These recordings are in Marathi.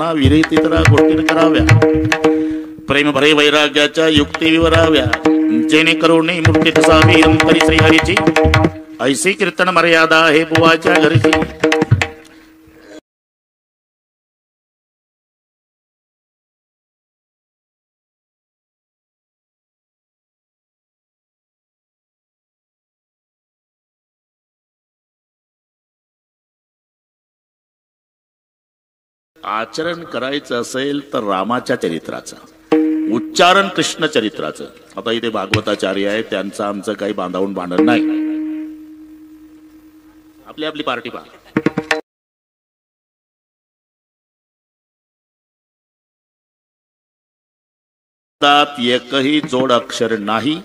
विरहित इतरा गोष्टी कराव्या, प्रेम भरे वैराग्याच्या युक्ती विवराव्या, जेणेकरून मूर्ती तसावी अंतरी श्रीहरीची, ऐसी कीर्तन मर्यादा हे बुवाच्या घरची. आचरण करायचं असेल तर रामाच्या चरित्राचं, उच्चारण कृष्ण चरित्राचं. आता इथे भागवताचार्य आहे, त्यांचं आमचं काही बांधावून भांडण नाही, आपली आपली पार्टी पहा. शब्दात एकही जोड अक्षर नाही,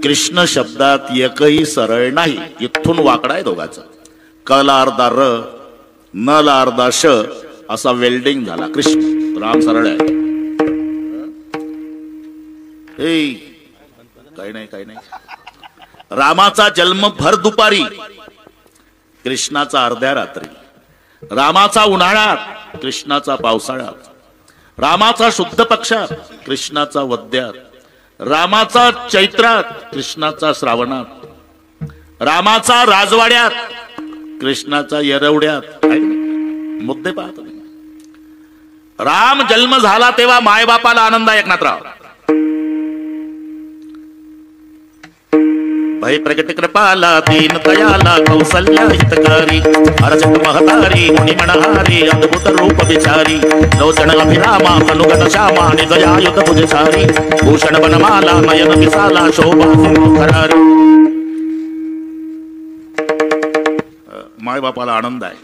कृष्ण शब्दात एकही सरळ नाही. इथून वाकडा आहे दोघांचा. कला अर्धा र, नला अर्धा श असा वेल्डिंग झाला. कृष्ण राम सरळ आहे. काही नाही. रामाचा जन्म भर दुपारी, कृष्णाचा अर्ध्या रात्री. रामाचा उन्हाळ्यात, कृष्णाचा पावसाळ्यात. रामाचा शुद्ध पक्षात, कृष्णाचा वद्यात. रामाचा चैत्रात, कृष्णाचा श्रावणात. रामाचा राजवाड्यात, कृष्णाचा येरवड्यात. मुद्दे पाहतो. राम जन्म झाला तेव्हा मायबापाला आनंद आहे. एकनाथराव भय प्रगट कृपाला दीन दयाला कौसल्या हितकारी, अरजत महतारी मुनी मनहारी, अद्भुत रूप विचारी, लोचन अभिरामा तनुगत श्यामा, निदयायुत भुजचारी, भूषण बनमाला नयन विशाला, शोभा खरारी. मायबापाला आनंद आहे.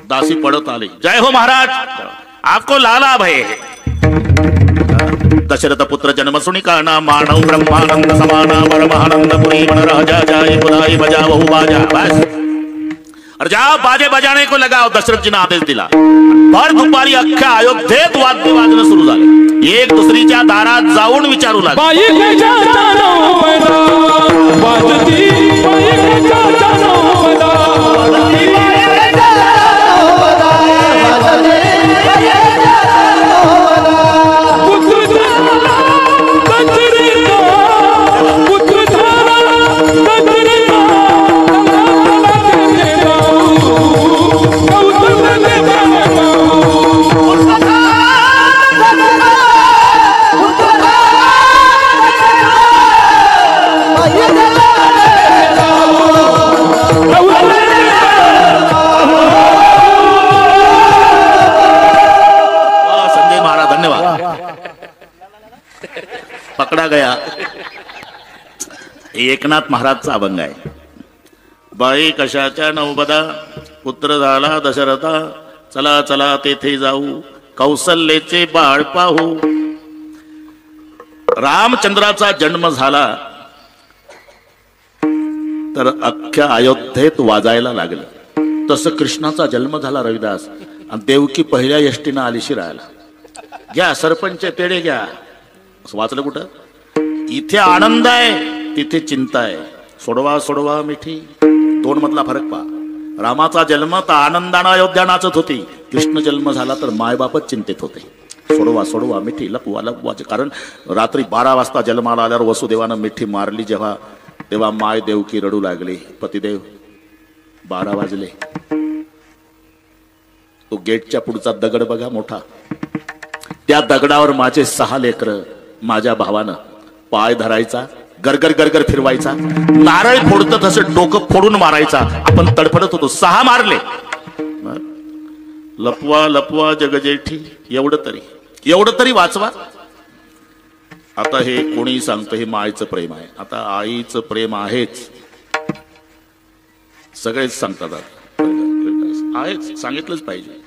दासी पडत आली. जय हो महाराज, आपको लाला भय. दशरथ पुत्र जन्म सुनी काना, मानव ब्रह्मानंद समाना, परमानंद पुरी मन राजा जाय बुधाई बजा बहु बाजा. बस और जाओ बाजे बजाने को लगाओ. दशरथ जी ने आदेश दिला. भर दुपारी अख्ख्या अयोध्येत वाद्य वाजणं सुरू झाले. एक दुसरीच्या दारात जाऊन विचारू लागले. पकडा गया. एकनाथ महाराजचा अभंग आहे. बाई कशाच्या नवबदा, पुत्र झाला दशरथा, चला चला तेथे जाऊ, कौसल्येचे बाळ पाहू. रामचंद्राचा जन्म झाला तर अख्ख्या अयोध्येत वाजायला लागलं. तसं कृष्णाचा जन्म झाला रविदास, आणि देवकी पहिल्या यष्टीनं आली शिरायला. घ्या सरपंच पेढे घ्या. वाचलं कुठं? इथे आनंद आहे, तिथे चिंता आहे. सोडवा सोडवा मिठी, दोन मधला फरक पहा. रामाचा जन्म तर आनंदानं अयोध्या नाचत होती, कृष्ण जन्म झाला तर मायबापच चिंतेत होते. सोडवा सोडवा मिठी, लपवा लपवाचे. कारण रात्री 12 वाजता जन्माला आल्यावर वसुदेवानं मिठी मारली जेव्हा, तेव्हा माय देवकी रडू लागली. पतिदेव 12 वाजले. तो गेटच्या पुढचा दगड बघा मोठा, त्या दगडावर माझे 6 लेकरं. माझ्या भावानं पाय धरायचा, गरगर गरगर फिरवायचा, नारळ फोडतं तसं डोकं फोडून मारायचा. आपण तडफडत होतो. 6 मारले. लपवा लपवा जगजेठी, एवढं तरी वाचवा. आता हे कोणी सांगतं हे मायचं प्रेम आहे. आता आईचं प्रेम आहेच, सगळेच सांगतात आहेच, सांगितलंच पाहिजे.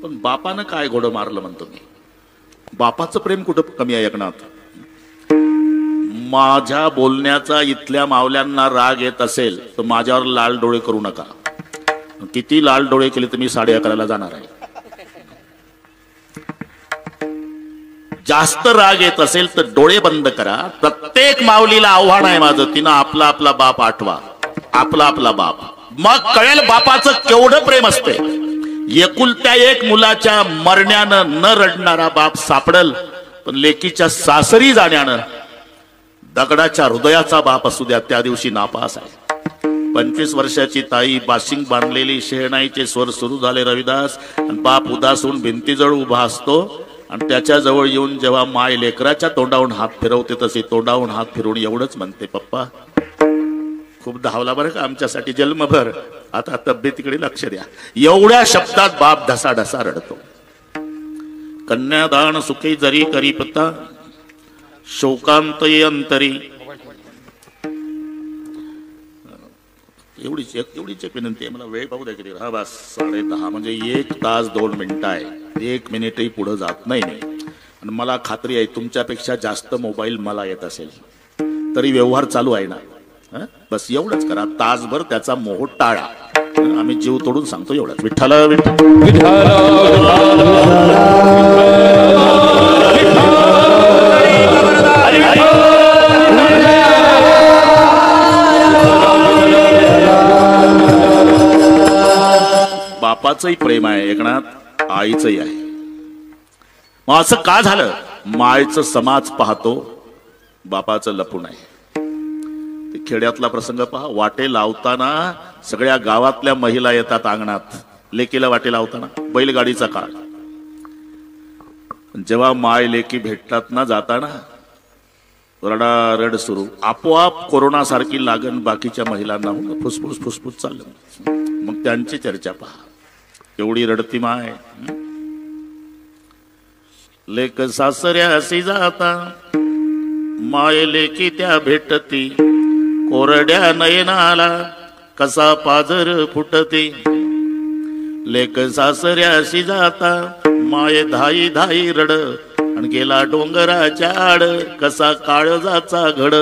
पण बापानं काय घोडं मारलं म्हणतो मी. बापाचं प्रेम कुठं कमी आहे एकनाथ? माझ्या बोलण्याचा इथल्या मावल्यांना राग येत असेल तर माझ्यावर लाल डोळे करू नका. किती लाल डोळे केले तर मी 11:30ला जाणार आहे. जास्त राग येत असेल तर डोळे बंद करा. प्रत्येक माऊलीला आव्हान आहे माझं, तिनं आपला आपला बाप आठवा, आपला आपला बाप. मग कळेल बापाचं केवढं प्रेम असते. एकुलत्या एक मुलाच्या मरण्यानं न रडणारा बाप सापडल, पण लेकीच्या सासरी जाण्यानं दगडाच्या हृदयाचा बाप असू द्या त्या दिवशी नापास आहे. 25 वर्षाची ताई, बाशिंग बांधलेली, शहनाईचे स्वर सुरू झाले रविदास, आणि बाप उदास होऊन भिंतीजवळ उभा असतो. आणि त्याच्या जवळ येऊन जेव्हा माय लेकराच्या तोंडावरून हात फिरवते तसे तोंडावरून हात फिरवून एवढंच म्हणते, पप्पा खूप धावला बरं का आमच्यासाठी जन्मभर, आता तब्येतीकडे लक्ष द्या. एवढ्या शब्दात बाप ढसाढसा रडतो. कन्यादान सुखी जरी करीपता शोकांतये अंतरी. एवढीच एक विनंती आहे, मला वेळ पाहू द्या किती. हा बस 10:30 म्हणजे 1 तास 2 मिनिटं आहे. 1 मिनिटही पुढे जात नाही. आणि मला खात्री आहे तुमच्यापेक्षा जास्त मोबाईल मला येत असेल तरी व्यवहार चालू आहे ना. बस एवढंच करा, तासभर त्याचा मोह टाळा. आम्ही जीव तोडून सांगतो एवढंच. विठ्ठल बापाचंही प्रेम आहे एकनाथ, आईचंही आहे. मग असं का झालं? मायचं समाज पाहतो, बापाचं लपून आहे. ते खेड्यातला प्रसंग पहा. वाटे लावताना सगळ्या गावातल्या महिला येतात अंगणात, लेकीला वाटे लावताना. बैलगाडीचा काळ. जेव्हा माय लेकी भेटतात ना जाताना, रडारड सुरू. आपोआप कोरोना सारखी लागण बाकीच्या महिलांना फुसफुस फुसफुस चाललं. मग त्यांची चर्चा पहा. एवढी रडती माय. लेक सासऱ्यासी जाता, माय लेकी त्या भेटती. कोरड्या नयनाला कसा पाजर फुटते. लेक सासऱ्याशी जाता, माय धाई धाई रड. आणि गेला डोंगराच्या आड, कसा काळजाचा घड.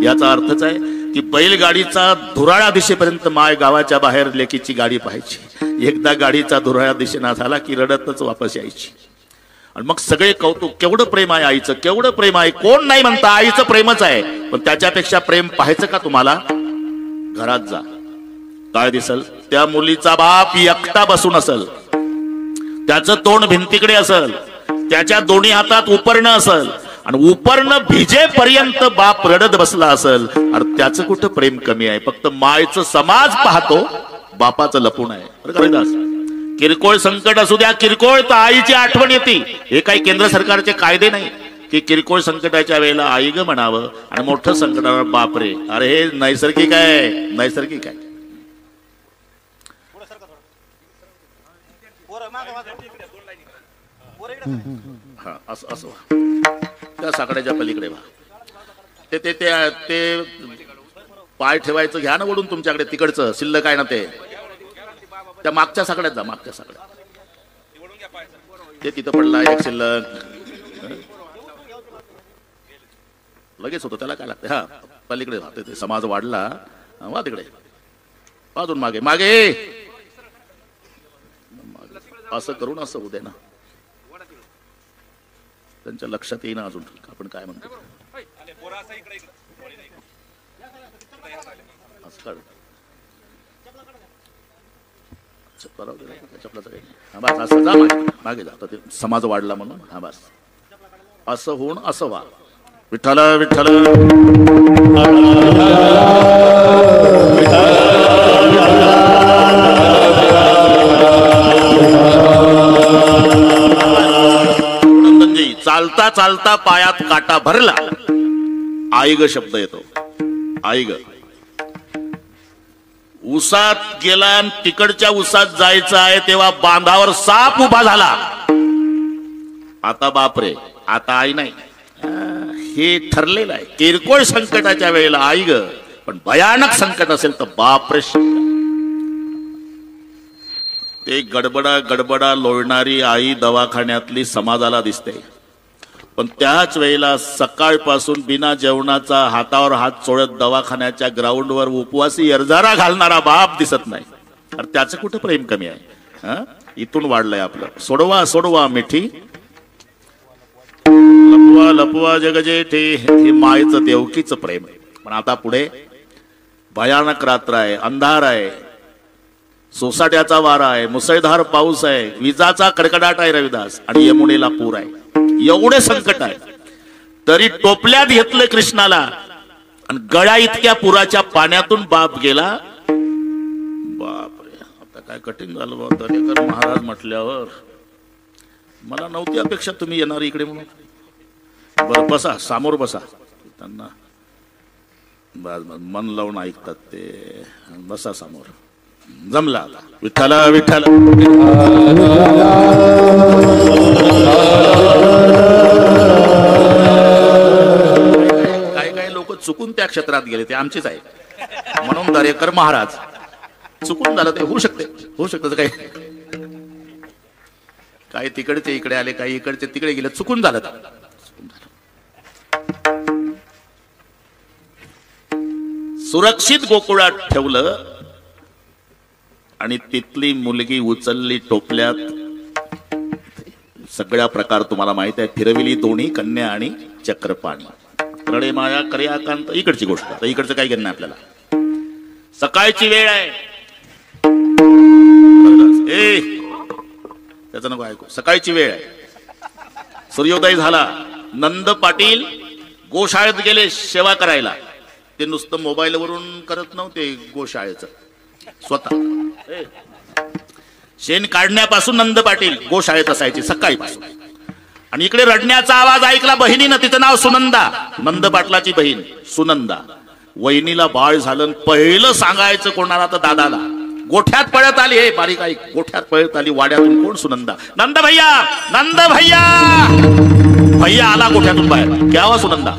याचा अर्थच आहे की बैलगाडीचा धुराळा दिशेपर्यंत माय गावाच्या बाहेर लेकीची गाडी पाहायची. एकदा गाडीचा धुराळा दिशेना झाला की रडतच वापस यायची. आणि मग सगळे कौतुक. केवढं प्रेम आहे आईचं, केवढं प्रेम आहे. कोण नाही म्हणता, आईचं प्रेमच आहे. पण त्याच्यापेक्षा प्रेम पाहायचं का तुम्हाला? घरात जा, काय दिसल? त्या मुलीचा बाप एकटा बसून असल, त्याचं तोंड भिंतीकडे असल, त्याच्या दोन्ही हातात उपरणं असल, आणि उपरणं भिजेपर्यंत बाप रडत बसला असल. आणि त्याचं कुठं प्रेम कमी आहे? फक्त मायचं समाज पाहतो, बापाचं लपून आहे. किरकोळ संकट असू द्या, किरकोळ तर आईची आठवण येते. हे काही केंद्र सरकारचे कायदे नाही की किरकोळ संकटाच्या वेळेला आई ग म्हणावं आणि मोठं संकटावर बापरे. अरे हे नैसर्गिक आहे, नैसर्गिक आहे. हा असं असं त्या साकड्याच्या पलीकडे वा. ते ते ते पाय ठेवायचं घ्या ना वडून तुमच्याकडे, तिकडचं शिल्लक आहे ना ते. त्या मागच्या साकड्यात जा, मागच्या साकड्यात. ते तिथं पडला एक शिल्लक, लगेच होतं, त्याला काय लागतं. हा पलीकडे वा. ते समाज वाढला वा तिकडे, अजून मागे मागे. असं करून असं होऊ दे ना, त्यांच्या लक्षात येईना अजून आपण काय म्हणतो. असं जा मागे जा. ते समाज वाढला म्हणून. हा बस असं होऊन असं वा. विठ्ठल विठ्ठल चालता चालता पायात काटा भरला. आई ग शब्द येतो. आई ग. उसात गेला, तिकडच्या उसात जायचं आहे तेव्हा बांधावर साप उभा झाला. आता बापरे, आता आई नाही. हे ठरलेलं आहे. किरकोळ संकटाच्या वेळेला आई ग, पण भयानक संकट असेल तर बापरे. ते गडबडा गडबडा लोळणारी आई दवाखान्यातली समाजाला दिसते. पण त्याच वेळेला सकाळपासून बिना जेवणाचा हातावर हात चोळत दवाखान्याच्या ग्राउंडवर उपवासी अर्जारा घालणारा बाप दिसत नाही. अरे त्याचं कुठं प्रेम कमी आहे? इथून वाढलंय आपलं. सोडवा सोडवा मिठी, लपवा लपवा जगजेठे. हे मायचं देवकीचं प्रेम आहे. पण आता पुढे भयानक रात्र आहे, अंधार आहे. सोसाट्याचा वारा आहे, मुसळधार पाऊस आहे, विजाचा कडकडाट आहे रविदास, आणि यमुनेला पूर आहे. एवढे संकट आहे तरी टोपल्यात घेतलं कृष्णाला, आणि गळा इतक्या पुराच्या पाण्यातून बाप गेला. बापरे, आता काय कठीण झालं बाबा. दरेकर महाराज म्हटल्यावर मला नव्हती अपेक्षा तुम्ही येणार इकडे म्हणून. बरं बसा, समोर बसा. त्यांना मन लावून ऐकतात ते. बसा समोर. जमला आता. विठ्ठला विठ्ठल. काही काही लोक चुकून त्या क्षेत्रात गेले, ते आमचेच आहे. म्हणून दरेकर महाराज चुकून झालं ते होऊ शकते, होऊ शकतं. काही तिकडचे इकडे आले, काही इकडचे तिकडे गेले, चुकून झालं. सुरक्षित गोकुळात ठेवलं आणि तिथली मुलगी उचलली टोपल्यात. सगळ्या प्रकार तुम्हाला माहित आहे. फिरविली दोन्ही कन्या आणि चक्रपाणी. रडे माया करे आकांत, इकडची गोष्ट. आता इकडचं काही घेणं आपल्याला. सकाळची वेळ आहे. त्याचं नको ऐकू. सकाळची वेळ आहे. सूर्योदय झाला. नंद पाटील गोशाळेत गेले सेवा करायला. ते नुसतं मोबाईल वरून करत नव्हते गोशाळेचं, स्वतः शेण काढण्यापासून नंद पाटील गोशाळेत असायचे सकाळीपासून. आणि इकडे रडण्याचा आवाज ऐकला बहिणीनं. तिचं नाव सुनंदा, नंद पाटलाची बहीण सुनंदा. वहिनीला बाळ झालं. पहिलं सांगायचं कोणाला तर दादाला. गोठ्यात पळत आली. हे बारीक ऐक. गोठ्यात पळत आली वाड्यातून. कोण? सुनंदा. नंद भैया, नंद भैया. भैया आला गोठ्यातून बाहेर. क्या हुआ सुनंदा?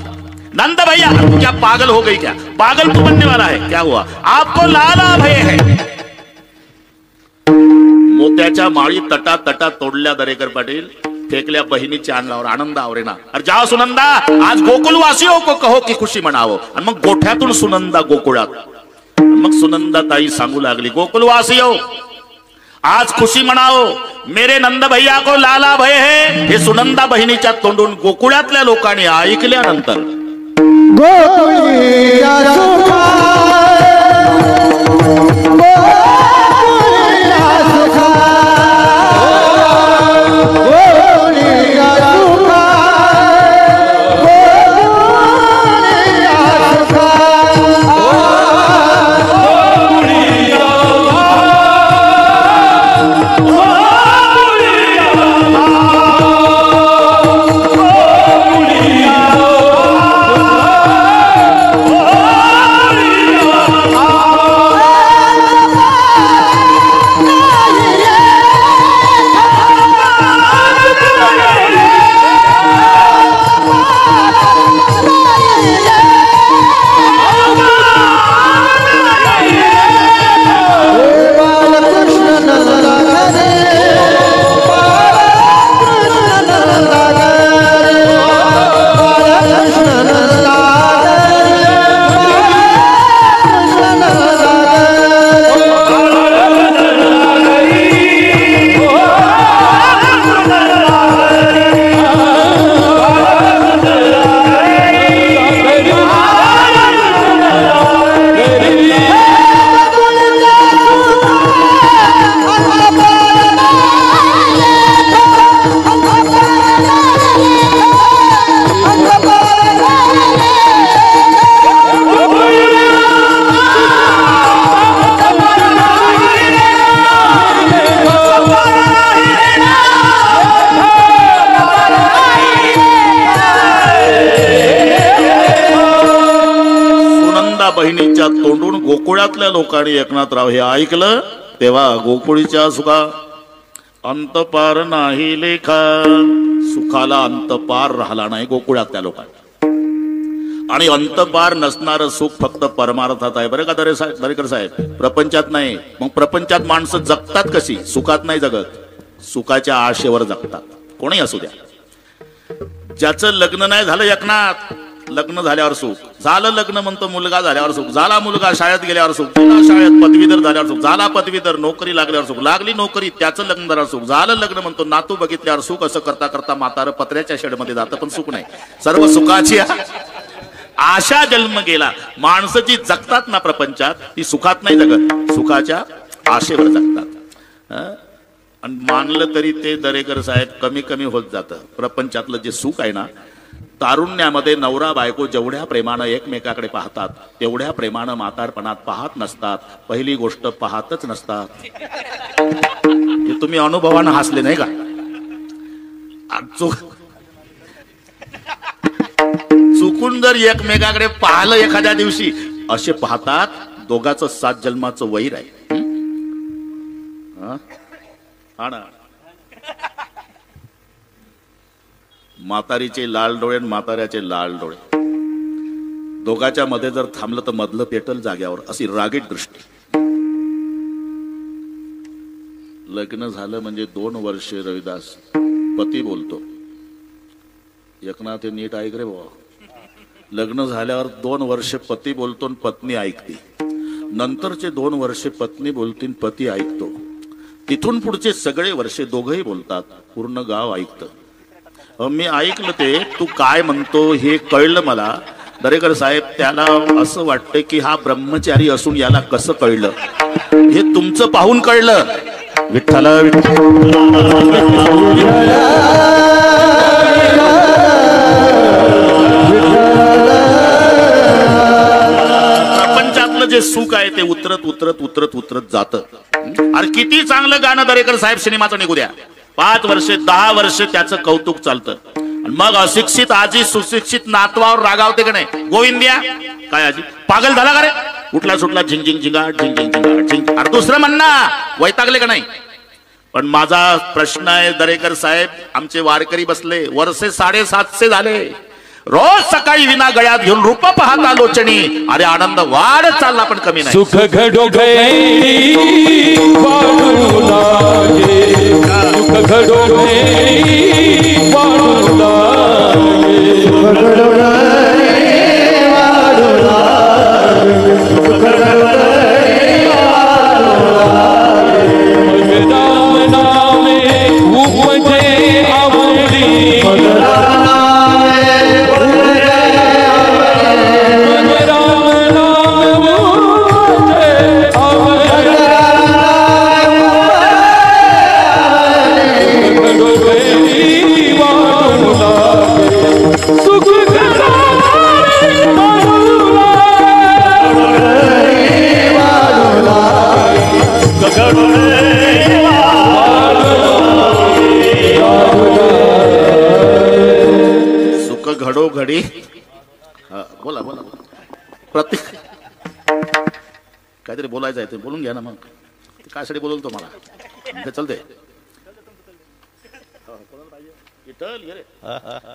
नंद भैया, क्या पागल हो गई क्या? पागल तू बनने वाला है, क्या हुआ? आपको लाला भय है. मोत्याच्या माळी तटा तटा तोडल्या दरेकर पाटील. फेकल्या बहिणीच्या अंगावर. आनंद आवरेना. अरे जाओ सुनंदा, आज गोकुलवासियों को कहो की खुशी मनावो. आणि मग गोठ्यातून सुनंदा गोकुळात. मग सुनंदा ताई सांगू लागली, गोकुलवासियों आज खुशी मनाओ, मेरे नंद भैया को लाला भय है. हे सुनंदा बहिणीच्या तोंडून गोकुळातल्या लोकांनी ऐकल्यानंतर बहिणीच्या तोंडून गोकुळातल्या लोकांनी एकनाथराव हे ऐकलं तेव्हा गोकुळीच्या सुखा अंत पार नाही लेखा. सुखाला अंत पार राहिला नाही गोकुळातल्या लोकांना. आणि अंत पार नसणारं सुख फक्त परमार्थात आहे बरं का दरेकर साहेब, प्रपंचात नाही. मग प्रपंचात माणसं जगतात कशी? सुखात नाही जगत, सुखाच्या आशेवर जगतात. कोणी असू द्या. ज्याचं लग्न नाही झालं एकनाथ, लग्न झाल्यावर सुख झालं. लग्न म्हणतो मुलगा झाल्यावर सुख झाला. मुलगा शाळेत गेल्यावर सुख झाला. शाळेत पदवीधर झाल्यावर सुख झाला. पदवीधर नोकरी लागल्यावर सुख लागली. नोकरी त्याचं लग्न झाल्यावर सुख झालं. लग्न म्हणतो नातू बघितल्यावर सुख. असं करता करता म्हातारं पत्र्याच्या शेडमध्ये जातं पण सुख नाही. सर्व सुखाची आशा जन्म गेला. माणसं जी जगतात ना प्रपंचात ती सुखात नाही जगत, सुखाच्या आशेवर जगतात. आणि मानलं तरी ते दरेकर साहेब कमी कमी होत जातं. प्रपंचातलं जे सुख आहे ना, तारुण्यामध्ये नवरा बायको जेवढ्या प्रेमानं एकमेकाकडे पाहतात तेवढ्या प्रेमानं म्हातारपणात पाहत नसतात. पहिली गोष्ट पाहतच नसतात. हे तुम्ही अनुभवानं हसले नाही का? चुकून जर एकमेकाकडे पाहिलं एखाद्या दिवशी, असे पाहतात दोघाचं 7 जन्माचं वैर आहे. हा ना. म्हातारीचे लाल डोळे आणि म्हाताऱ्याचे लाल डोळे, दोघाच्या मध्ये जर थांबलं तर मधलं पेटल जाग्यावर, अशी रागीट दृष्टी. लग्न झालं म्हणजे 2 वर्षे रविदास पती बोलतो. एकनाथ हे नीट ऐक रे बाबा. लग्न झाल्यावर 2 वर्ष पती बोलतो आणि पत्नी ऐकते. नंतरचे 2 वर्षे पत्नी बोलती आणि पती ऐकतो. तिथून पुढचे सगळे वर्षे दोघंही बोलतात, पूर्ण गाव ऐकतं. मी ऐकलं ते तू काय म्हणतो हे कळलं मला. दरेकर साहेब, त्याला असं वाटतं की हा ब्रह्मचारी असून याला कसं कळलं? हे तुमचं पाहून कळलं. विठ्ठला प्रपंचातलं जे सुख आहे ते उतरत उतरत उतरत उतरत जातं. अरे किती चांगलं गाणं दरेकर साहेब सिनेमाचं निघू द्या, 5 वर्षे 10 वर्षे त्याचं कौतुक चालतं. मग अशिक्षित आजी सुशिक्षित नातवावर रागावते का नाही? गोविंद्या काय आजी पागल झाला का रे? उठला सुटला झिंग झिंग झिंगाट झिंग झिंग झिंगाट झिंग. अरे दुसरं म्हण ना, वैतागले का नाही? पण माझा प्रश्न आहे दरेकर साहेब, आमचे वारकरी बसले, वर्षे 750 झाले. रोज सकाळी विना गळ्यात घेऊन रूप पाहता लोचणी. अरे आनंद वाढत चालला पण कमी नाही. सुख घडो घडी वाढू लागे, सुख घडो घडी वाढू लागे, सुख घडो घडी वाढू लागे, सुख घडो घडी वाढू लागे. राम नामे उपजे आवडी, घडी. बोला बोला. प्रत्येक काहीतरी बोलायचं आहे ते बोलून घ्या ना. मग कायसाठी बोलवलं तो मला? चलते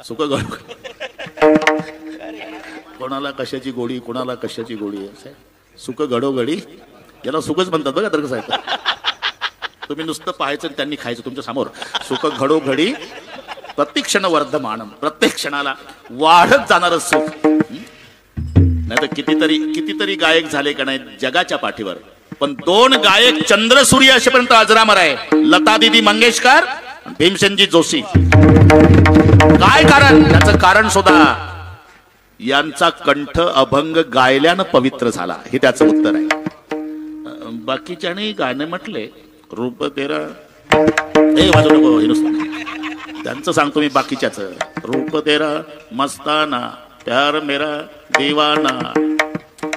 सुख घडो. कोणाला कशाची गोडी, कोणाला कशाची गोडी. सुख घडो घडी, याला सुखच म्हणतात बघा तर साहेब. तुम्ही नुसतं पाहायचं आणि त्यांनी खायचं तुमच्या समोर. सुख घडो घडी प्रत्येक क्षण वर्धमानम, प्रत्येक क्षणाला वाढत जाणार सुख. नाही तर कितीतरी गायक झाले का नाही जगाच्या पाठीवर, पण 2 गायक चंद्र सूर्य असेपर्यंत अजरामर आहे. लता दीदी मंगेशकर, भीमसेनजी जोशी. काय कारण? त्याचं कारण शोधा. यांचा कंठ अभंग गायल्यानं पवित्र झाला, हे त्याचं उत्तर आहे. बाकीच्याने गाणे म्हटले, रूप तेरा हे वाजू नको, हे नुसतं त्यांचं सांगतो मी. बाकीच्याच रूप तेरा मस्ताना प्यार मेरा दीवाना.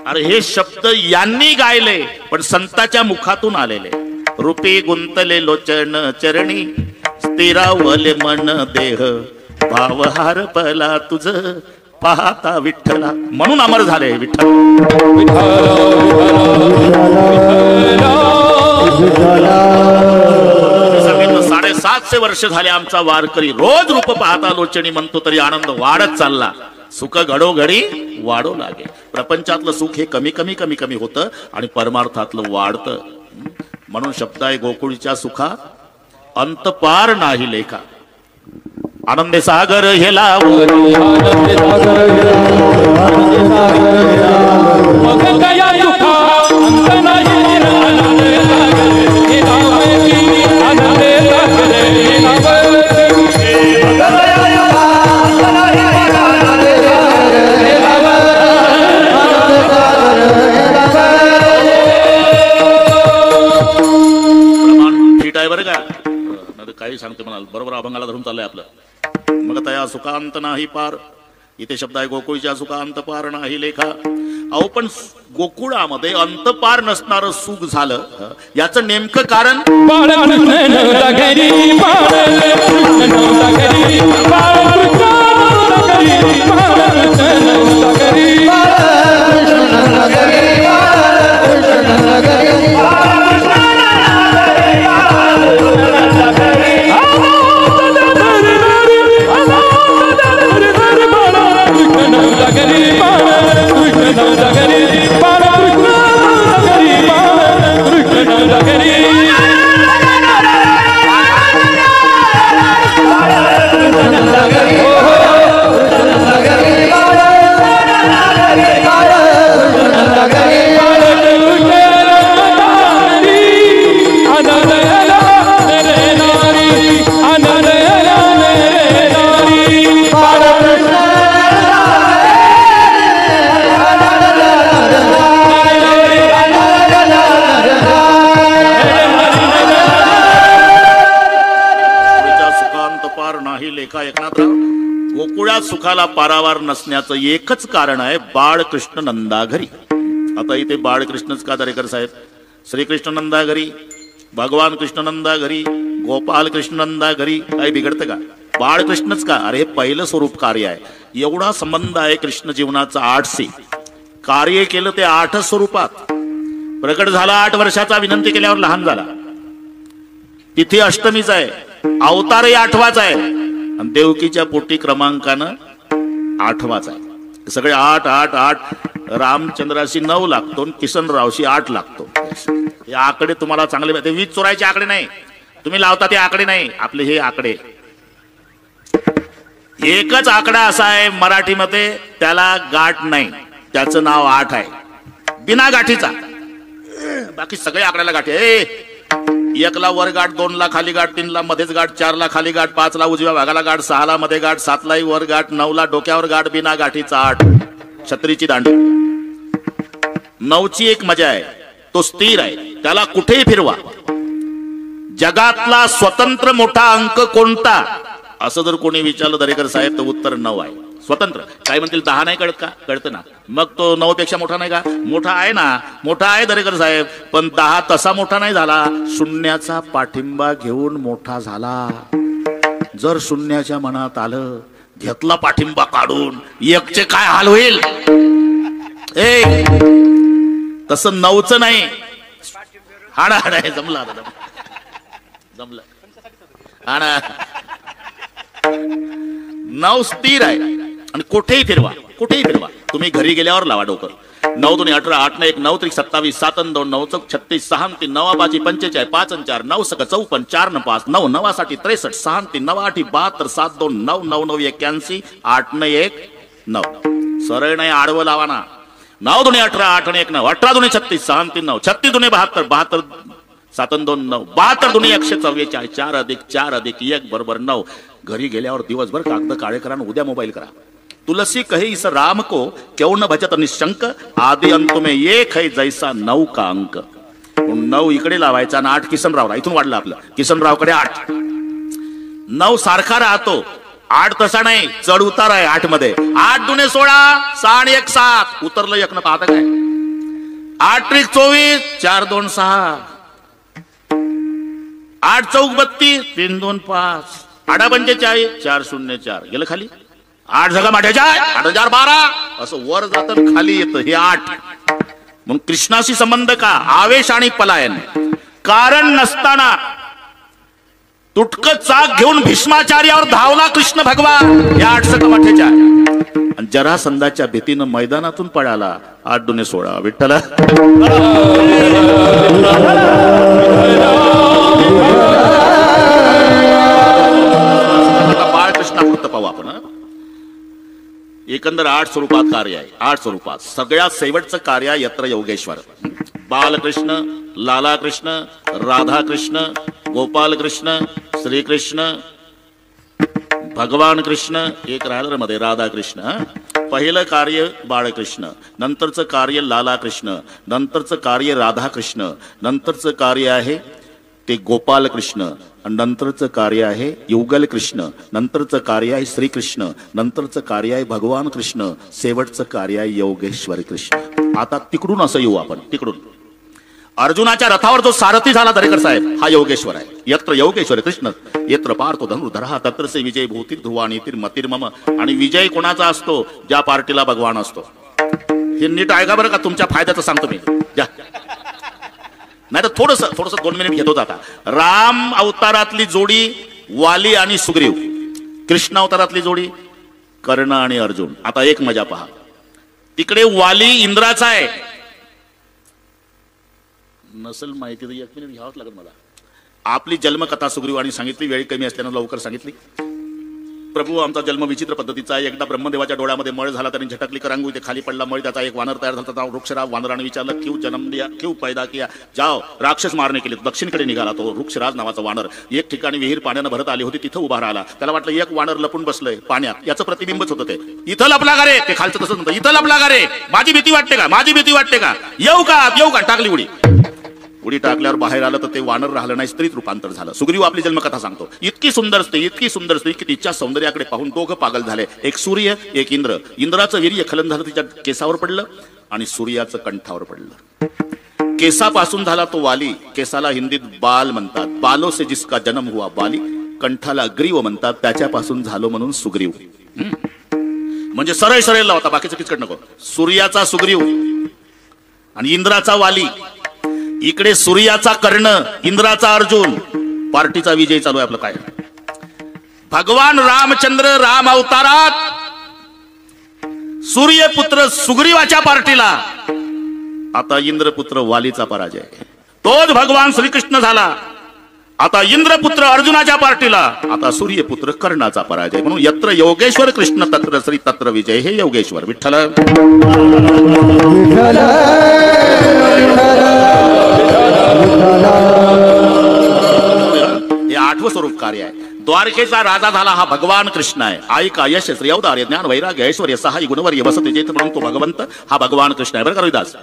अरे हे शब्द यांनी गायले, पण संताच्या मुखातून आलेले. रूपी गुंतले लोचन चरणी, स्थिरावले मन देह, भावहार पला तुझ पाहता विठ्ठला. म्हणून अमर झाले विठ्ठल. 750 वर्ष झाले आमचा वारकरी रोज रूप पाहता लोचणी म्हणतो, तरी आनंद वाढत चालला. सुख घडो घडी वाढो लागे. प्रपंचातलं सुख हे कमी कमी कमी कमी होतं आणि परमार्थातलं वाढतं. म्हणून शब्द आहे गोकुळच्या सुखा अंत पार नाही लेखा. आनंदे सागर हेला अंगाला धरून चाललंय आपलं. मग तया सुखांत नाही पार, इथे शब्द आहे गोकुळच्या सुखांत पार नाही लेखा. अहो पण गोकुळामध्ये अंत पार नसणारं सुख झालं, याचं नेमकं कारण गोकुळात सुखाला पारावार नसण्याचं एकच कारण आहे बाळकृष्ण नंदाघरी. आता इथे बाळकृष्णच का दरेकर साहेब? श्रीकृष्ण नंदाघरी, भगवान कृष्ण नंदाघरी, गोपाल कृष्ण नंदाघरी, काही बिघडतं का? बाळकृष्णच का? अरे पहिलं स्वरूप कार्य आहे. एवढा संबंध आहे कृष्ण जीवनाचा 8शी. कार्य केलं ते 8 स्वरूपात. प्रकट झाला 8 वर्षाचा, विनंती केल्यावर लहान झाला. तिथे अष्टमीच आहे, अवतारही 8वाच आहे, आणि देवकीच्या पोटी क्रमांकानं 8वाच आहे. सगळे 8 8 8. रामचंद्राशी 9 लागतो, किसनरावशी 8 लागतो. हे आकडे तुम्हाला चांगले माहिती. 20 चोरायचे आकडे नाही, तुम्ही लावता ते आकडे नाही, आपले हे आकडे. एकच आकडा असा आहे मराठीमध्ये, त्याला गाठ नाही, त्याचं नाव 8 आहे, बिना गाठीचा. बाकी सगळे आकड्याला गाठी. 1 ला वर गाठ, 2 ला खाली गाठ, 3 ला मध्येच गाठ, 4 ला खाली गाठ, 5 ला उजव्या भागाला गाठ, 6 ला मध्ये गाठ, 7 ला वर गाठ, 9 ला डोक्यावर गाठ, बिना गाठीचा 8. छत्रीची दांडी. 9ची एक मजा आहे, तो स्थिर आहे, त्याला कुठेही फिरवा. जगातला स्वतंत्र मोठा अंक कोणता असं जर कोणी विचारलं दरेकर साहेब, तर उत्तर 9 आहे. स्वतंत्र. काय म्हणतील 10 नाही कळत का? कळतं ना. मग तो 9 पेक्षा मोठा नाही का? मोठा आहे ना, मोठा आहे दरेकर साहेब, पण 10 तसा मोठा नाही झाला, शून्याचा पाठिंबा घेऊन मोठा झाला. जर शून्याच्या मनात आलं, घेतला पाठिंबा काढून, 1चे काय हाल होईल? तसं 9चं नाही. हाडा हाडा जमला जमलं. हाडा 9 स्थिर आहे, आणि कुठेही फिरवा, कुठेही फिरवा. तुम्ही घरी गेल्यावर लावा डोकं. 9 2 18, 8 1 9 3 27, 7 2 9 4 36, 6 3 9 5 45, 5 4 9 6 54, 4 5 9 9 साठी 63, 6 3 9 8 72, 7 2 9 9 9 81, 8 1 9. सरळ नाही, आडवं लावा ना. 9 2 18, 8 1 9, 18 2 36, 6 3 9, 36 2 72, 72 7 2 9, 72 2 144, 4 अधिक 4 अधिक 1 बरोबर 9. घरी गेल्यावर दिवसभर कागद काळे करा, उद्या मोबाईल करा. तुलसी कहे इस राम को क्यों न भजत निशंक, आदि अंत में एक है जैसा 9 का अंक. 9 इकडे लावायचा आणि 8 किसनरावला. इथून वाढलं आपलं, किसनरावकडे 8. 9 सारखा राहतो, 8 तसा नाही, चढ उतार आहे 8 मध्ये. 8 2 16, 6 1 7, उतरलं 1 न पाहता काय? 8 3 24, 4 2 6, 8 4 32, 3 2 5, 8 45, 4 0 4. गेलं खाली. 8 जगा माठ्याच्या 8012, असं वर जातं खाली येतं. हे 8. म्हणून कृष्णाशी संबंध का? आवेश आणि पलायन. कारण नसताना तुटक चाक घेऊन भीष्माचार्यावर धावला कृष्ण भगवान, या 8 जगा माठ्याच्या. आणि जरासंधाच्या भीतीनं मैदानातून पळाला. 8 2 16. विठ्ठला बाळकृष्णापुरतं पाहू आपण. एकंदर 8 स्वरूपात कार्य आहे. 8 स्वरूपात सगळ्यात शेवटचं कार्य आहे यत्र योगेश्वर. बालकृष्ण, लालाकृष्ण, राधाकृष्ण, गोपालकृष्ण, श्रीकृष्ण, भगवान कृष्ण. एक राहिलं मध्ये राधाकृष्ण. पहिलं कार्य बाळकृष्ण, नंतरचं कार्य लालाकृष्ण, नंतरचं कार्य राधाकृष्ण, नंतरचं कार्य आहे ते गोपाल कृष्ण, आणि नंतरचं कार्य आहे युगल कृष्ण, नंतरचं कार्य आहे श्रीकृष्ण, नंतरचं कार्य आहे भगवान कृष्ण, शेवटचं कार्य आहे योगेश्वर कृष्ण. आता तिकडून असं येऊ आपण, तिकडून अर्जुनाच्या रथावर जो सारथी झाला दरेकर साहेब हा योगेश्वर आहे. यत्र योगेश्वर कृष्ण यत्र पार्थो धनुर्धरः तत्र से विजय भूती ध्रुवा नीतिर्मतिर्मम. आणि विजय कोणाचा असतो? ज्या पार्टीला भगवान असतो. हे नीट ऐका बरं का, तुमच्या फायद्याचं सांगतो मी. नाही तर थोडस 2 मिनिट घेतो. आता राम अवतारातली जोडी वाली आणि सुग्रीव, कृष्ण अवतारातली जोडी कर्ण आणि अर्जुन. आता एक मजा पहा, तिकडे वाली इंद्राचा आहे. नसेल माहिती तर 1 मिनिट घ्यावंच लागेल मला. आपली जन्मकथा सुग्रीवाणी सांगितली, वेळ कमी असल्यानं लवकर सांगितली. प्रभू आमचा जन्म विचित्र पद्धतीचा आहे. एकदा ब्रह्मदेवाच्या डोळ्यामध्ये मळ झाला, त्यांनी झटकली करांगू, इथे खाली पडला मळ, त्याचा एक वानर तयार झाला. त्याचा वृक्षराज. वानराने विचारलं क्यों जन्म दिया, क्यों पैदा किया? जाओ राक्षस मारने के लिए. दक्षिणकडे निघाला तो वृक्षराज नावाचा वानर. एक ठिकाणी विहीर पाण्यानं भरत आली होती, तिथं उभा राहिला. त्याला वाटलं एक वानर लपून बसलंय पाण्यात, याचं प्रतिबिंबच होतं ते. इथं लपला का रे? ते खालचं तसंच म्हणतं, इथं लपला का रे? माझी भीती वाटते का? माझी भीती वाटते का? येऊ का? टाकली उडी. उडी टाकल्यावर बाहेर आलं तर ते वानर राहिलं नाही, स्त्रीत रूपांतर झालं. सुग्रीव आपली जन्मकथा सांगतो. इतकी सुंदर स्त्री की तिच्या सौंदर्याकडे पाहून दोघं पागल झाले. एक सूर्य, एक इंद्र. इंद्राचं वीर्य खलन झालं, तिच्या केसावर पडलं, आणि सूर्याचं कंठावर पडलं. केसापासून झाला तो वाली. केसाला हिंदीत बाल म्हणतात. बालो से जिसका जन्म हुआ वाली. कंठाला ग्रीव म्हणतात, त्याच्यापासून झालो म्हणून सुग्रीव. म्हणजे सरळ सरळ होता, बाकीचं किचकट नको. सूर्याचा सुग्रीव आणि इंद्राचा वाली. इकडे सूर्याचा कर्ण, इंद्राचा अर्जुन. पार्टीचा विजय चालू आहे आपलं. काय भगवान रामचंद्र राम अवतारात सूर्यपुत्र सुग्रीवाच्या पार्टीला. आता इंद्रपुत्र वालीचा पराजय. तोच भगवान श्रीकृष्ण झाला. आता इंद्रपुत्र अर्जुनाच्या पार्टीला. आता सूर्यपुत्र कर्णाचा पराजय. म्हणून यत्र योगेश्वर कृष्ण तत्र श्री तत्र विजय. हे योगेश्वर विठ्ठल. हे 8वं स्वरूप कार्य आहे. द्वारकेचा राजा झाला हा भगवान कृष्ण आहे. ऐका यश श्री अवतार ज्ञान वैराग्य ऐश्वर्य सहाय गुणवर्य वसते जेत म्हणून तो भगवंत हा भगवान कृष्ण आहे. बरं का रविदास?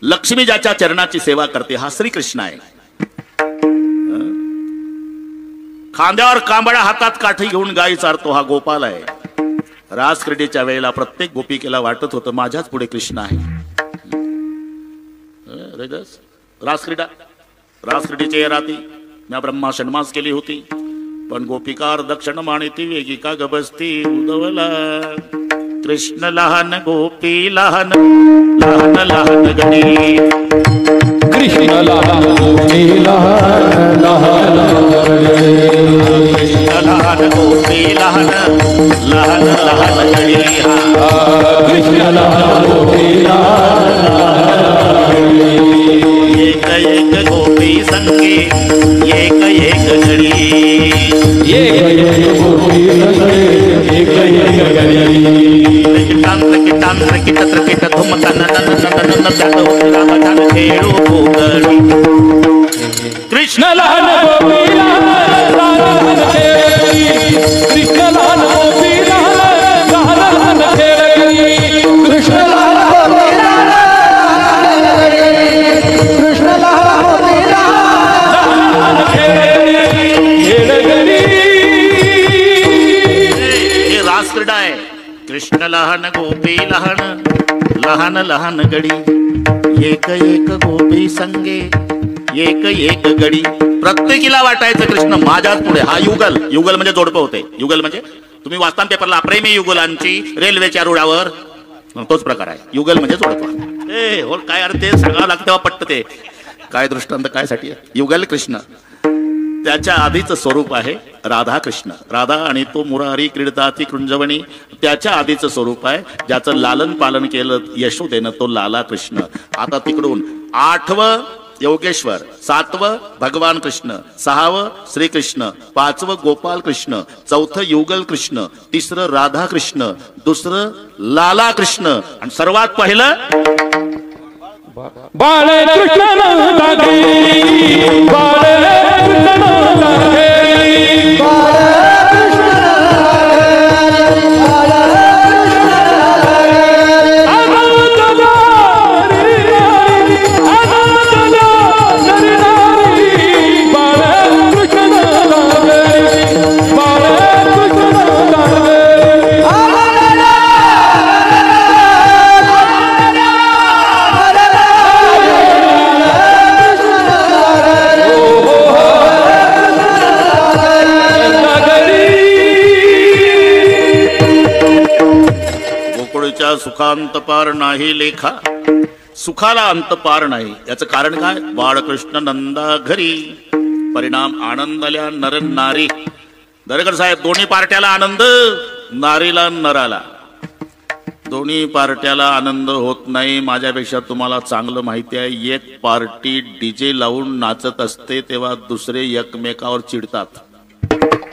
लक्ष्मी ज्याच्या चरणाची सेवा करते हा श्रीकृष्ण आहे. खांद्यावर कांबळा, हातात काठी घेऊन गायी चारतो हा गोपाल आहे. रास क्रीडेच्या वेळेला प्रत्येक गोपिकेला वाटत होतं माझ्याच पुढे कृष्ण आहे. रासक्रीडेच्या राती म्या ब्रह्मा षण्मास केली होती, पण गोपिकार दक्षिण माणिती वेगिका गबसती उदवला. कृष्ण लहान गोपी लहान लहान लहान गणी. कृष्ण लहान गोपी लहान लहान कृष्ण लहान गोपी लहान लहान लहान गणी. कृष्ण लहान गोपी एक एक गोपी संगे एक एक गणी. एक गोपी संगे एक एक गणी. कृष्ण लहान गोपी लहान कृष्ण लहान गोपी लहान लहान कृष्ण लहान गोपी कृष्ण लहान गोपी लहान हे रास क्रीडा आहे. कृष्ण लहान गोपी लहान लहान लहान गडी. एक एक गोपी संगे एक एक गडी. प्रत्येकीला वाटायचं कृष्ण माझ्याच पुढे. हा युगल. युगल म्हणजे जोडपं होते. युगल म्हणजे तुम्ही वाचता पेपरला प्रेमी युगलांची रेल्वेच्या रुळावर, तोच प्रकार आहे. युगल म्हणजे जोडपं. ए हो काय अर्थ ते सांगावं लागतं तेव्हा पटतं ते. काय दृष्टांत काय साठी आहे? युगल कृष्ण. त्याच्या आधीचं स्वरूप आहे राधा कृष्ण. राधा आणि तो मुरारी क्रीडताची कृंजवणी. त्याच्या आधीचं स्वरूप आहे ज्याचं लालन पालन केलं यशोदेनं, तो लाला कृष्ण. आता तिकडून 8वं योगेश्वर, 7वं भगवान कृष्ण, 6वं श्रीकृष्ण, 5वं गोपाल कृष्ण, 4थं युगल कृष्ण, 3रं राधा कृष्ण, 2रं लाला कृष्ण, आणि सर्वात पहिलं बाळकृष्ण सुखांत पार नाही लेखा, सुखाला अंत पार नाही. याचं कारण काय? बाळकृष्ण नंदा घरी, परिणाम आनंदल्या नर नारी. दरेकर साहेब, दोन्ही पार्ट्याला आनंद, नारीला नराला. दोन्ही पार्ट्याला आनंद होत नाही. माझ्यापेक्षा तुम्हाला चांगलं माहिती आहे, एक पार्टी डीजे लावून नाचत असते तेव्हा दुसरे एकमेकावर चिडतात.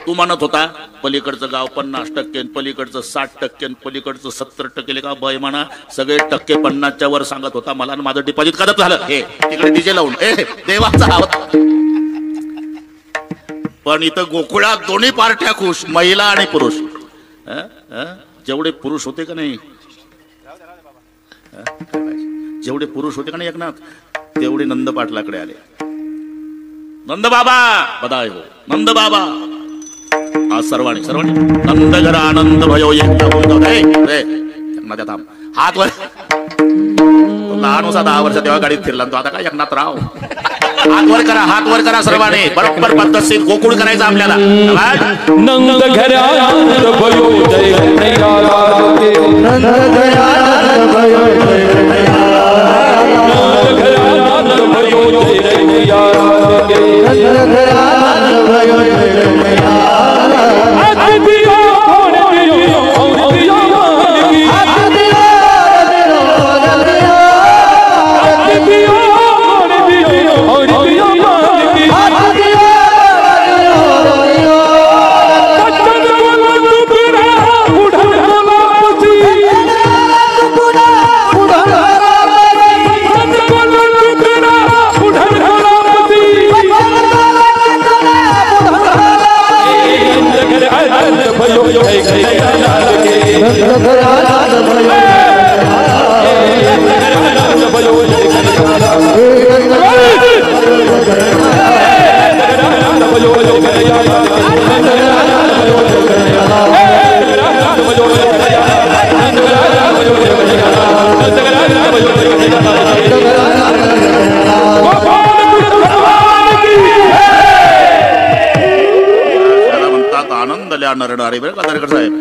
तू म्हणत होता पलीकडचं गाव 50%, पलीकडचं 60%, पलीकडचं 70% का बय म्हणा, सगळे टक्के 50च्या वर सांगत होता मला, माझं डिपॉझिट करत झालं. हे तिकडे डीजे लावून देवाचा आवत. पण इथं गोकुळात दोन्ही पार्ट्या खुश, महिला आणि पुरुष. जेवढे पुरुष होते का नाही, जेवढे पुरुष होते का नाही एकनाथ, तेवढे नंद पाटलाकडे आले. नंद बाबा बधाई हो, नंद बाबा. आज सर्वांनी नंद घर आनंद भयो एकता बोलतो. एकनाथ थांब, हात वर. लहान होता 10 वर्ष तेव्हा गाडीत फिरला तो, आता काय एकनाथ राव. हात वर करा, हात वर करा सर्वांनी. बरोबर पद्धतशीर गोकुळ करायचं आपल्याला. नंद घर आनंद भयो जय कन्हैया लाल के, नंद घर आनंद भयो जय कन्हैया लाल के, नंद घर आनंद भयो जय कन्हैया लाल के, नंद घर आनंद भयो जय कन्हैया लाल के. दिया कौन दियो और दिया मान की, दिया दिया कौन दियो और दिया मान की, बच्चन को टुकड़ा उठन वापसी, बच्चन को टुकड़ा उठन वापसी. नंद घर आनंद भयो जय कन्हैया लाल के, नंद घर आनंद भयो जय कन्हैया लाल के, म्हणतात आनंद ल्या नरणारी. बरं का दरेकर साहेब,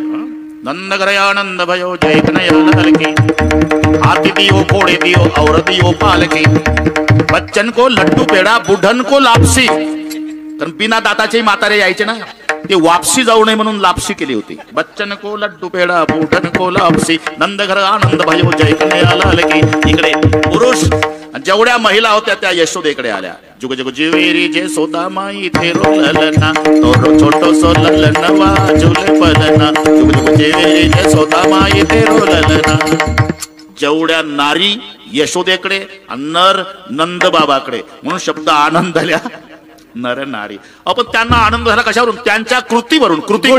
नंद घर आनंद भयो जय कन्हैया लाल की. हाथी दियो घोड़े दियो और दियो पालकी, बच्चन को लड्डू पेड़ा बुढ़न को लापसी. कारण बिना दाताचे म्हातारे यायचे ना, ते वापसी जाऊ नये म्हणून लापसी केली होती. बच्चन को लड्डू पेड़ा बुढ़न को लापसी, नंद घर आनंद भयो जय कन्हैया लाल की. इकडे पुरुष जेवढ्या महिला होत्या त्या यशोदेकडे आल्या. जुग जुग जिवेरी जे सोदा माई थेरो ललना, तोरो छोटो सो ललन वाजुले पलना, जुग जुग जिवेरी जे सोदा माई थेरो ललना. जेवढ्या नारी यशोदेकडे, नर नंद बाबाकडे, म्हणून शब्द आनंद आल्या नर नारी. आपण त्यांना आनंद झाला कशावरून? त्यांच्या कृतीवरून. कृती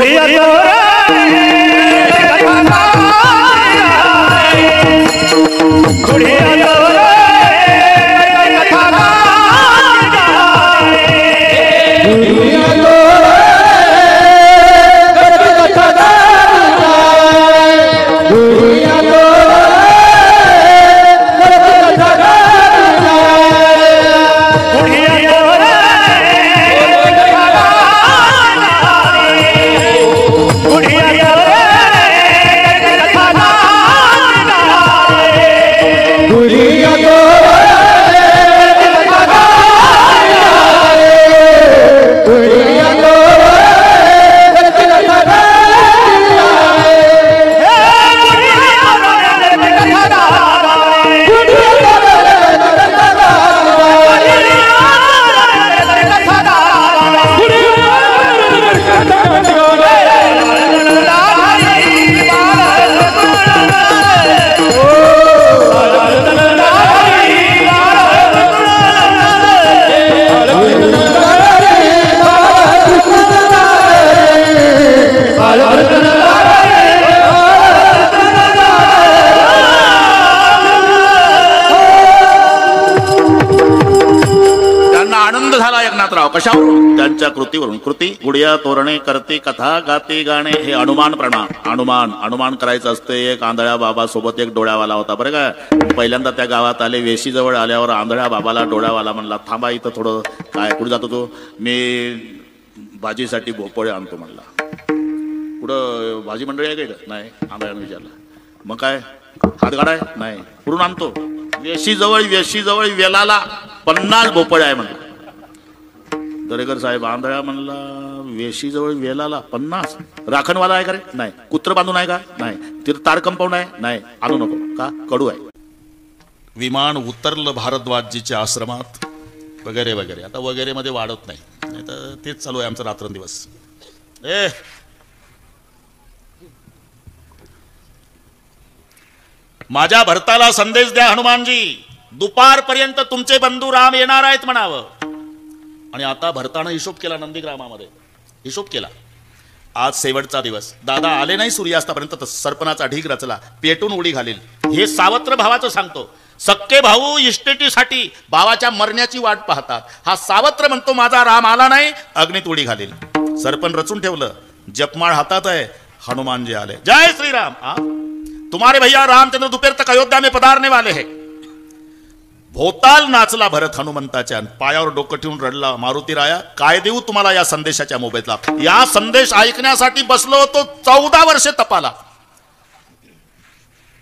कशावरून? त्यांच्या कृतीवरून. कृती गुडिया तोरणे करते कथा गाते गाणे. हे अनुमान प्रमाण. अनुमान करायचं असते. एक आंधळ्या बाबा सोबत एक डोळ्यावाला होता बरं का. पहिल्यांदा त्या गावात आले. वेशी जवळ आल्यावर आंधळ्या बाबाला डोळ्यावाला म्हणला, थांबा इथं थोडं. काय कुठे जातो तो? मी भाजीसाठी भोपळे आणतो म्हणला. कुठं भाजी मंडळी आहे का? नाही. आंधळ्यानं विचारलं. मग काय? हातगाडा आहे नाही, कुठून आणतो? वेशीजवळ वेलाला 50 भोपळ्या आहे म्हणला. दरेकर साहेब आंधळा म्हणला, वेशीजवळ वेलाला 50? राखणवाला आहे का रे? नाही. कुत्र बांधून आहे का? नाही. तिथं तार कंपाऊंड आहे? नाही. आणू नको का? कडू आहे. विमान उतरलं भारद्वाजजीच्या आश्रमात वगैरे वगैरे. आता वगैरे मध्ये वाढत नाही, नाही तर तेच चालू आहे आमचं रात्रंदिवस. माझ्या भरताला संदेश द्या हनुमानजी, दुपारपर्यंत तुमचे बंधू राम येणार आहेत म्हणावं. आणि आता भरतानं हिशोब केला, नंदीग्रामामध्ये हिशोब केला. आज शेवटचा दिवस, दादा आले नाही सूर्यास्तापर्यंत तर सरपणाचा ढीग रचला, पेटून उडी घालील. हे सावत्र भावाचं सांगतो. सक्के भाऊ इस्टेटीसाठी भावाच्या मरण्याची वाट पाहतात. हा सावत्र म्हणतो माझा राम आला नाही, अग्नीत उडी घालील. सरपण रचून ठेवलं, जपमाळ हातात आहे. हनुमानजी आले. जय श्रीराम. तुम्हारे भैया रामचंद्र दोपहर तक अयोध्या में पधारने वाले हैं. भोताल नाचला भरत हनुमंताच्या, पायावर डोकं ठेवून रडला. मारुती राया काय देऊ तुम्हाला या संदेशाच्या मोबदला? या संदेश ऐकण्यासाठी बसलो होतो 14 वर्षे तपाला.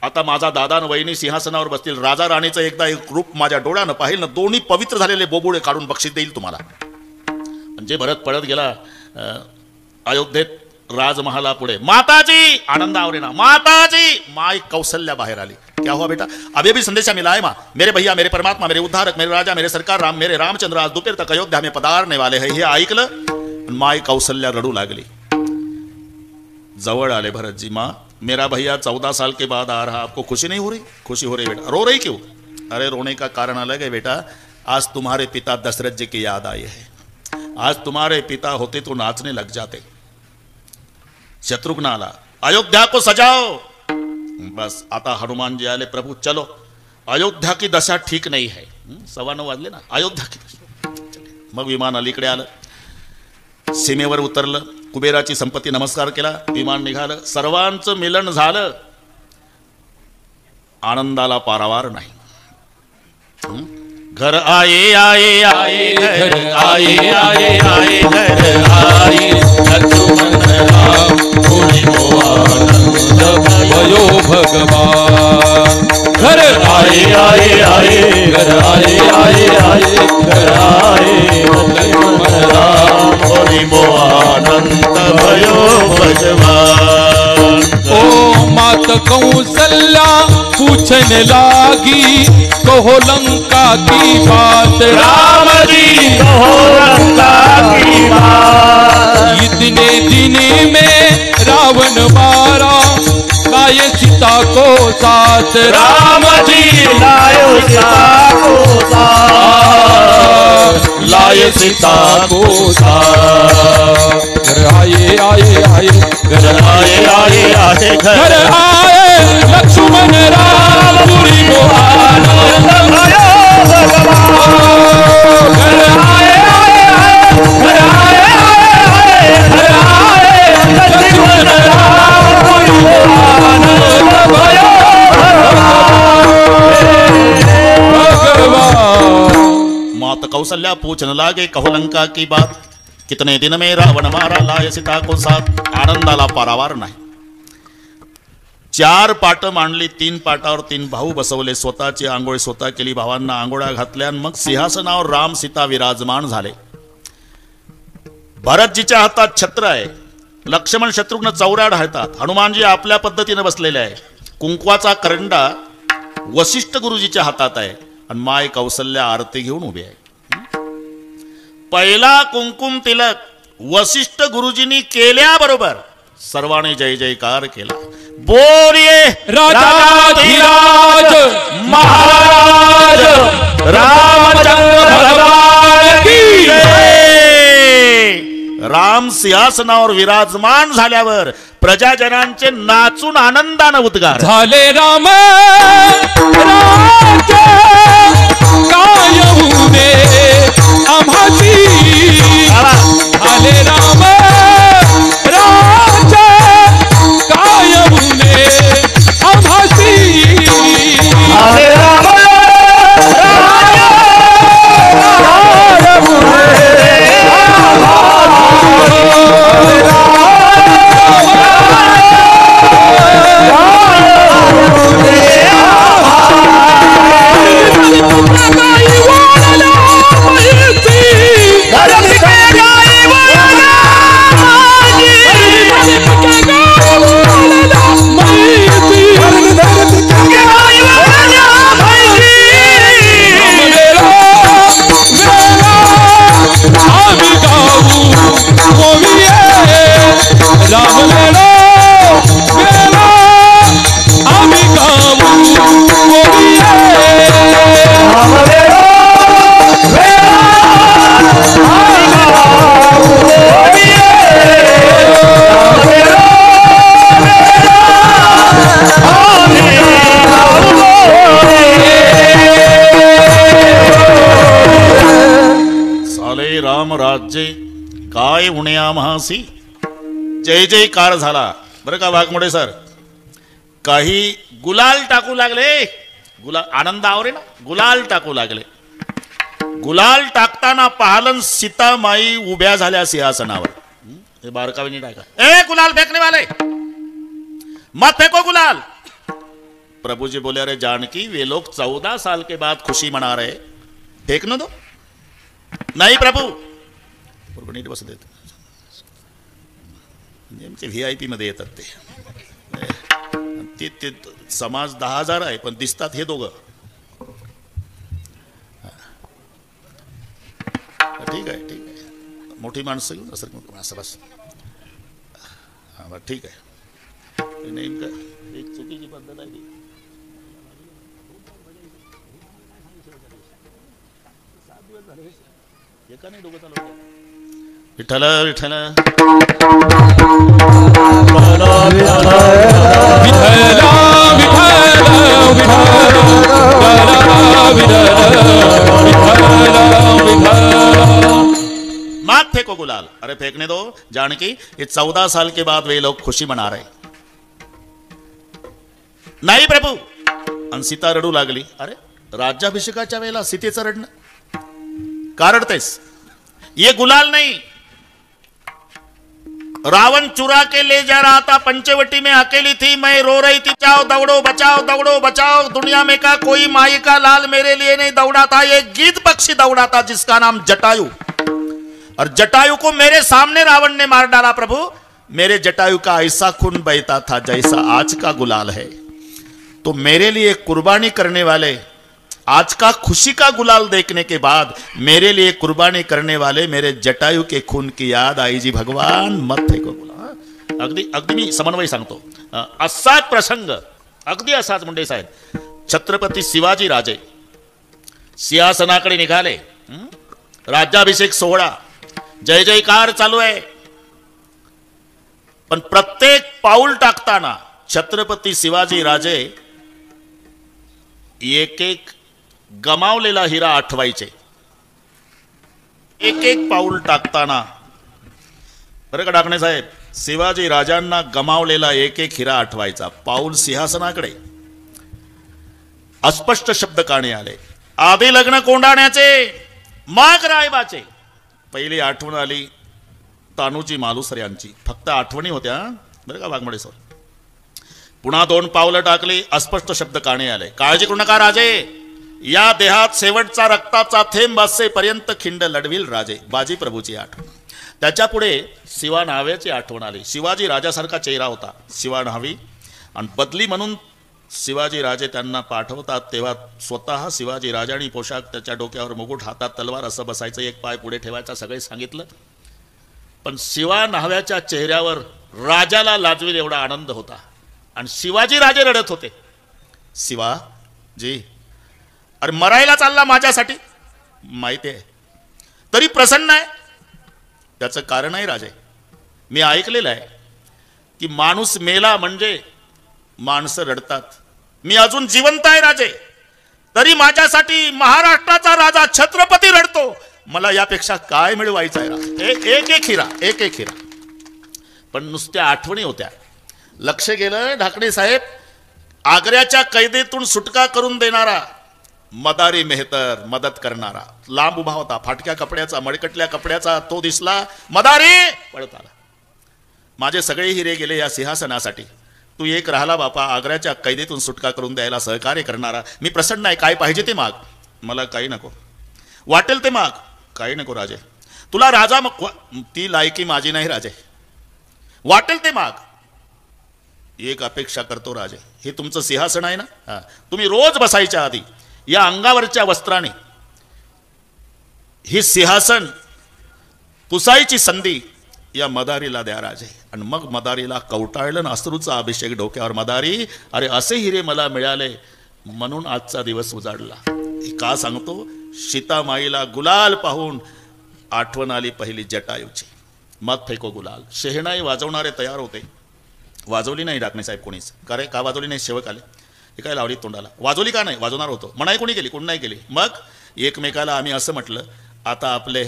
आता माझा दादा न वहिनी सिंहासनावर बसतील. राजा राणीचं एकदा एक रूप माझ्या डोळ्यानं पाहिलं ना, दोन्ही पवित्र झालेले बोबुळे काढून बक्षीस देईल तुम्हाला. म्हणजे भरत पळत गेला अयोध्येत राजमहाला पुढे. माताजी आनंदावर ना, माताजी. माई कौशल्या बाहेर आली. क्या हुआ बेटा? अभी भी संदेशा मिला है माँ, मेरे भैया, मेरे परमात्मा, मेरे उद्धारक, मेरे राजा, मेरे सरकार राम, मेरे रामचंद्र आज दोपहर तक अयोध्या में पधारने वाले हैं. हे ऐकलं माई कौशल्या रडू लागली. जवळ आले भरतजी. माँ मेरा भैया 14 साल के बाद आ रहा, आपको खुशी नहीं हो रही? खुशी हो रही बेटा. रो रही क्यों? अरे रोने का कारण अलग है बेटा, आज तुम्हारे पिता दशरथ जी की याद आई है. आज तुम्हारे पिता होते तो नाचने लग जाते. शत्रुघ्न आला. अयोध्या को सजाओ. बस आता हनुमान जी आले. प्रभु चलो, अयोध्या की दशा ठीक नहीं है. 9:15 वाजले ना. अयोध्या की दशा. मग विमान अलीकडे आलं, सीमेवर उतरलं. कुबेराची संपत्ती नमस्कार केला. विमान निघालं. सर्वांचं मिलन झालं. आनंदाला पारावार नाही. घर आए आए आए घर आए आए आए घर आए लक्ष्मण राम पुरी आनंद भयो भगवान. घर आए आए आए घर आए आए आए घर आए लक्ष्मण राम पुरी आनंद भयो भगवान. ओ मात कौशल्या पूछने लागी, कहो लंका की बात राम जी, कहो लंका की बात. इतने दिन में रावण मारा, लाए सीता को साथ राम जी, लाए सीता को साथ, लाए सीता को साथ. घर आए आए आए घर आए आए आए घर आए लक्ष्मण राम पुरी आनंद भयो भगवान. घर आए आए आए घर आए आए घर आए लक्ष्मण राम पुरी आनंद भयो भगवान. मात कौशल्या पूछने लागे, कहो लंका की बात. कितने दिन में रावण मारा, लाए सीता को साथ. आनंदाला पारावार नाही. 4 पाट मांडली. 3 पाटावर 3 भाऊ बसवले. स्वतःची आंघोळ स्वतः केली. भावांना आंघोळा घातल्या. मग सिंहासनावर राम सीता विराजमान झाले. भरतजीच्या हातात छत्र आहे. लक्ष्मण शत्रुघ्न चौऱ्याड हातात. हनुमानजी आपल्या पद्धतीने बसलेले आहे. कुंकवाचा करंडा वशिष्ठ गुरुजीच्या हातात आहे आणि माय कौशल्या आरती घेऊन उभी आहे. पहिला कुंकुम तिलक वशिष्ठ गुरुजींनी केल्याबरोबर सर्वांनी जय जयकार केला. बोलिए राजाधिराज महाराज रामचंद्र भगवान की जय. राम सिंहासनावर विराजमान झाल्यावर प्रजाजनांचे नाचून आनंदानं उद्गार झाले. राम राज्य काय होऊ दे आम्हाची. झाले राम राज्य काय होऊ दे आम्हाची. झाले राम राज्य पितामहासी जय जयकार झाला बरं का वाघमोडे सर. काही गुलाल टाकू लागले, गुलाल आनंद आवरे ना, गुलाल टाकू लागले. गुलाल टाकताना पाहलन सीतामाई उभ्या झाल्या सिंहासनावर. हे बारकावीने टाका. ए गुलाल फेकने वाले मत फेको गुलाल. प्रभु जी बोले अरे जानकी वे लोग 14 साल के बाद खुशी मना रहे, फेकने दो. नाही प्रभू नीट बस देत नेमके VIP मध्ये येतात ते समाज 10,000 आहे पण दिसतात हे दोघं. ठीक आहे ठीक आहे मोठी माणसं घेऊन असं बस. हा ठीक आहे. नेमकं एक चुकीची पद्धत आहे ती. एका नाही दोघं चालू. विठ्ठल विठ्ठल मात फेंको गुलाल. अरे फेंकने दो जानकी, ये 14 साल के बाद वे लोग खुशी मना रहे. नाही प्रभू. आणि सीता रडू लागली. अरे राज्याभिषेकाच्या वेळेला सीतेचं रडणं का रडतेस? ये गुलाल नहीं. रावण चुरा के ले जा रहा था, पंचवटी में अकेली थी, मैं रो रही थी, बचाओ दौड़ो बचाओ, दुनिया में का कोई माई का लाल मेरे लिए नहीं दौड़ा था. ये गीत पक्षी दौड़ा था जिसका नाम जटायु, और जटायु को मेरे सामने रावण ने मार डाला. प्रभु मेरे जटायु का ऐसा खून बहता था जैसा आज का गुलाल है. तो मेरे लिए कुर्बानी करने वाले, आज का खुशी का गुलाल देखने के बाद मेरे लिए कुर्बानी करने वाले मेरे जटायु के खून की याद आई जी भगवान. मत फेको गुलाल. अगदी अगदी मी समन्वय सांगतो. असाच प्रसंग अगदी असाच मुंडे साहेब. छत्रपती शिवाजी राजे सिंहासनाकडे निघाले. राज्याभिषेक सोहळा जय जयकार चालू आहे. पण प्रत्येक पाऊल टाकताना छत्रपती शिवाजी राजे एक एक गमावलेला हिरा आठवायचे. एक एक पाऊल टाकताना बरं का डाकणे साहेब, शिवाजी राजांना गमावलेला एक एक हिरा आठवायचा. पाऊल सिंहासनाकडे. अस्पष्ट शब्द काने आले. आधी लग्न कोंडाण्याचे मग रायबाचे. पहिली आठवण आली तानूजी मालुसरे यांची. फक्त आठवणी होत्या बरं का वाघमोडे सर. पुन्हा 2 पावलं टाकली. अस्पष्ट शब्द काने आले. काळजी करू नका राजे, या देहात शेवटचा रक्ताचा थेंब असेपर्यंत खिंड लढविल राजे. बाजी प्रभूची आठवण. त्याच्या पुढे शिवा न्हाव्याची आठवण आली. शिवाजी राजासारखा चेहरा होता, शिवा न्हावी. आणि बदली म्हणून शिवाजी राजे त्यांना पाठवतात तेव्हा स्वतः शिवाजी राजांनी पोशाख, त्याच्या डोक्यावर मुकुट, हातात तलवार, असं बसायचं, एक पाय पुढे ठेवायचा, सगळे सांगितलं. पण शिवा न्हाव्याच्या चेहऱ्यावर राजाला लाजवेल एवढा आनंद होता. आणि शिवाजी राजे रडत होते. शिवा जी अरे मरायला चालला माझ्यासाठी, माहिती आहे, तरी प्रसन्न आहे. त्याचं कारण आहे राजे, मी ऐकलेलं आहे की माणूस मेला म्हणजे माणसं रडतात. मी अजून जिवंत आहे राजे, तरी माझ्यासाठी महाराष्ट्राचा राजा छत्रपती रडतो. मला यापेक्षा काय मिळवायचं आहे? एक एक हिरा, एक एक हिरा. पण नुसत्या आठवणी होत्या. लक्ष गेलं ढाकणे साहेब, आग्र्याच्या कैदेतून सुटका करून देणारा मदारी मेहतर, मदत करणारा, लांब उभा होता, फाटक्या कपड्याचा, मडकटल्या कपड्याचा, तो दिसला. मदारी पळत आला. माझे सगळे हिरे गेले या सिंहासनासाठी, तू एक राहिला बापा, आग्र्याच्या कैदेतून सुटका करून द्यायला सहकार्य करणारा. मी प्रसन्न आहे, काय पाहिजे ते माग. मला काही नको, वाटेल ते माग. काही नको राजे, तुला राजा ती लायकी माझी नाही राजे, वाटेल ते माग. एक अपेक्षा करतो राजे, हे तुमचं सिंहासन आहे ना, तुम्ही रोज बसायच्या आधी या अंगावरच्या वस्त्राने ही सिंहासन पुसायची संधी या मदारीला द्या राजे. आणि मग मदारीला कवटाळलं, अश्रूचा अभिषेक डोक्यावर. मदारी, अरे असे हिरे मला मिळाले म्हणून आजचा दिवस उजाडला. का सांगतो? सीतामाईला गुलाल पाहून आठवण आली पहिली जटायूची. मत फेको गुलाल. शेहनाई वाजवणारे तयार होते, वाजवली नाही ढाकणे साहेब कोणीच. का रे, का वाजवली नाही? सेवक आले, हे काय लावली तोंडाला. वाजवली का नाही? वाजवणार होतो, म्हणाय कोणी केली? कोण नाही केली. मग एकमेकाला आम्ही असं म्हटलं, आता आपले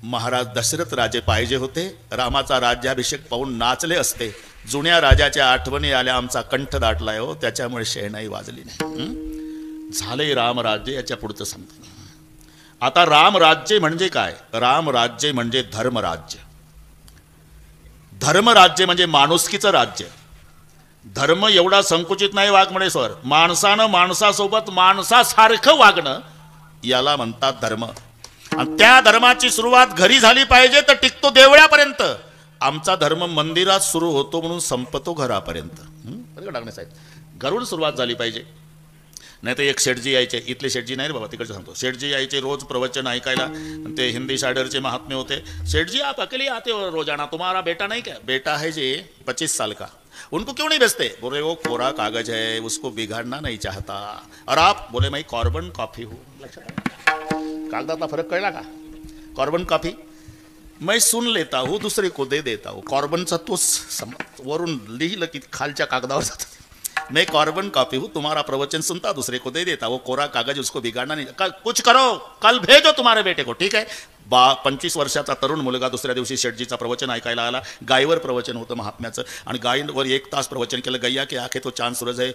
महाराज दशरथ राजे पाहिजे होते, रामाचा राज्याभिषेक पाहून नाचले असते. जुन्या राजाच्या आठवणी आल्या, आमचा कंठ दाटलाय हो, त्याच्यामुळे शेणाई वाजली नाही. झाले रामराज्य. याच्या पुढचं सांगतो. आता रामराज्य म्हणजे काय? रामराज्य म्हणजे धर्मराज्य. धर्मराज्य म्हणजे माणुसकीचं राज्य. धर्म एवढा संकुचित नाही वाघमोडे सर. माणसानं माणसासोबत माणसासारखं वागणं याला म्हणतात धर्म. आणि त्या धर्माची सुरुवात घरी झाली पाहिजे तर टिकतो देवळापर्यंत. आमचा धर्म मंदिरात सुरू होतो म्हणून संपतो घरापर्यंत. घरून सुरुवात झाली पाहिजे. नाही तर एक शेठजी यायचे, इथले शेठजी नाही रे बाबा, तिकडचे सांगतो. शेठजी यायचे रोज प्रवचन ऐकायला. ते हिंदी शायरचे महात्मे होते. शेठजी आप अकेले आते हो रोजाना, तुम्हारा बेटा नहीं क्या? बेटा है जी 25 साल का. उनको क्यों नहीं बेचते? बोले वो कोरा कागज है, उसको बिगाड़ना नहीं चाहता. और आप? बोले मैं कार्बन कॉफी हूँ. कागदातला फरक कळला का? कार्बन कॉफी मैं सुन लेता हूँ, दूसरे को दे देता हूँ. कार्बनचा तोच वरून लिहिलं की खालच्या कागदावर जातं. मैं कार्बन कॉपी हूँ, तुम्हारा प्रवचन सुनता, दूसरे को दे देता. वो कोरा कागज, उसको बिगाड़ना नहीं. कुछ करो, कल भेजो तुम्हारे बेटे को. ठीक आहे. 25 वर्षाचा तरुण मुलगा दुसऱ्या दिवशी शेठजीचा प्रवचन ऐकायला आला. गायीवर प्रवचन होतं महात्म्याचं. आणि गायीवर 1 तास प्रवचन केलं. गैया के आंखें तो चांद सूरज है,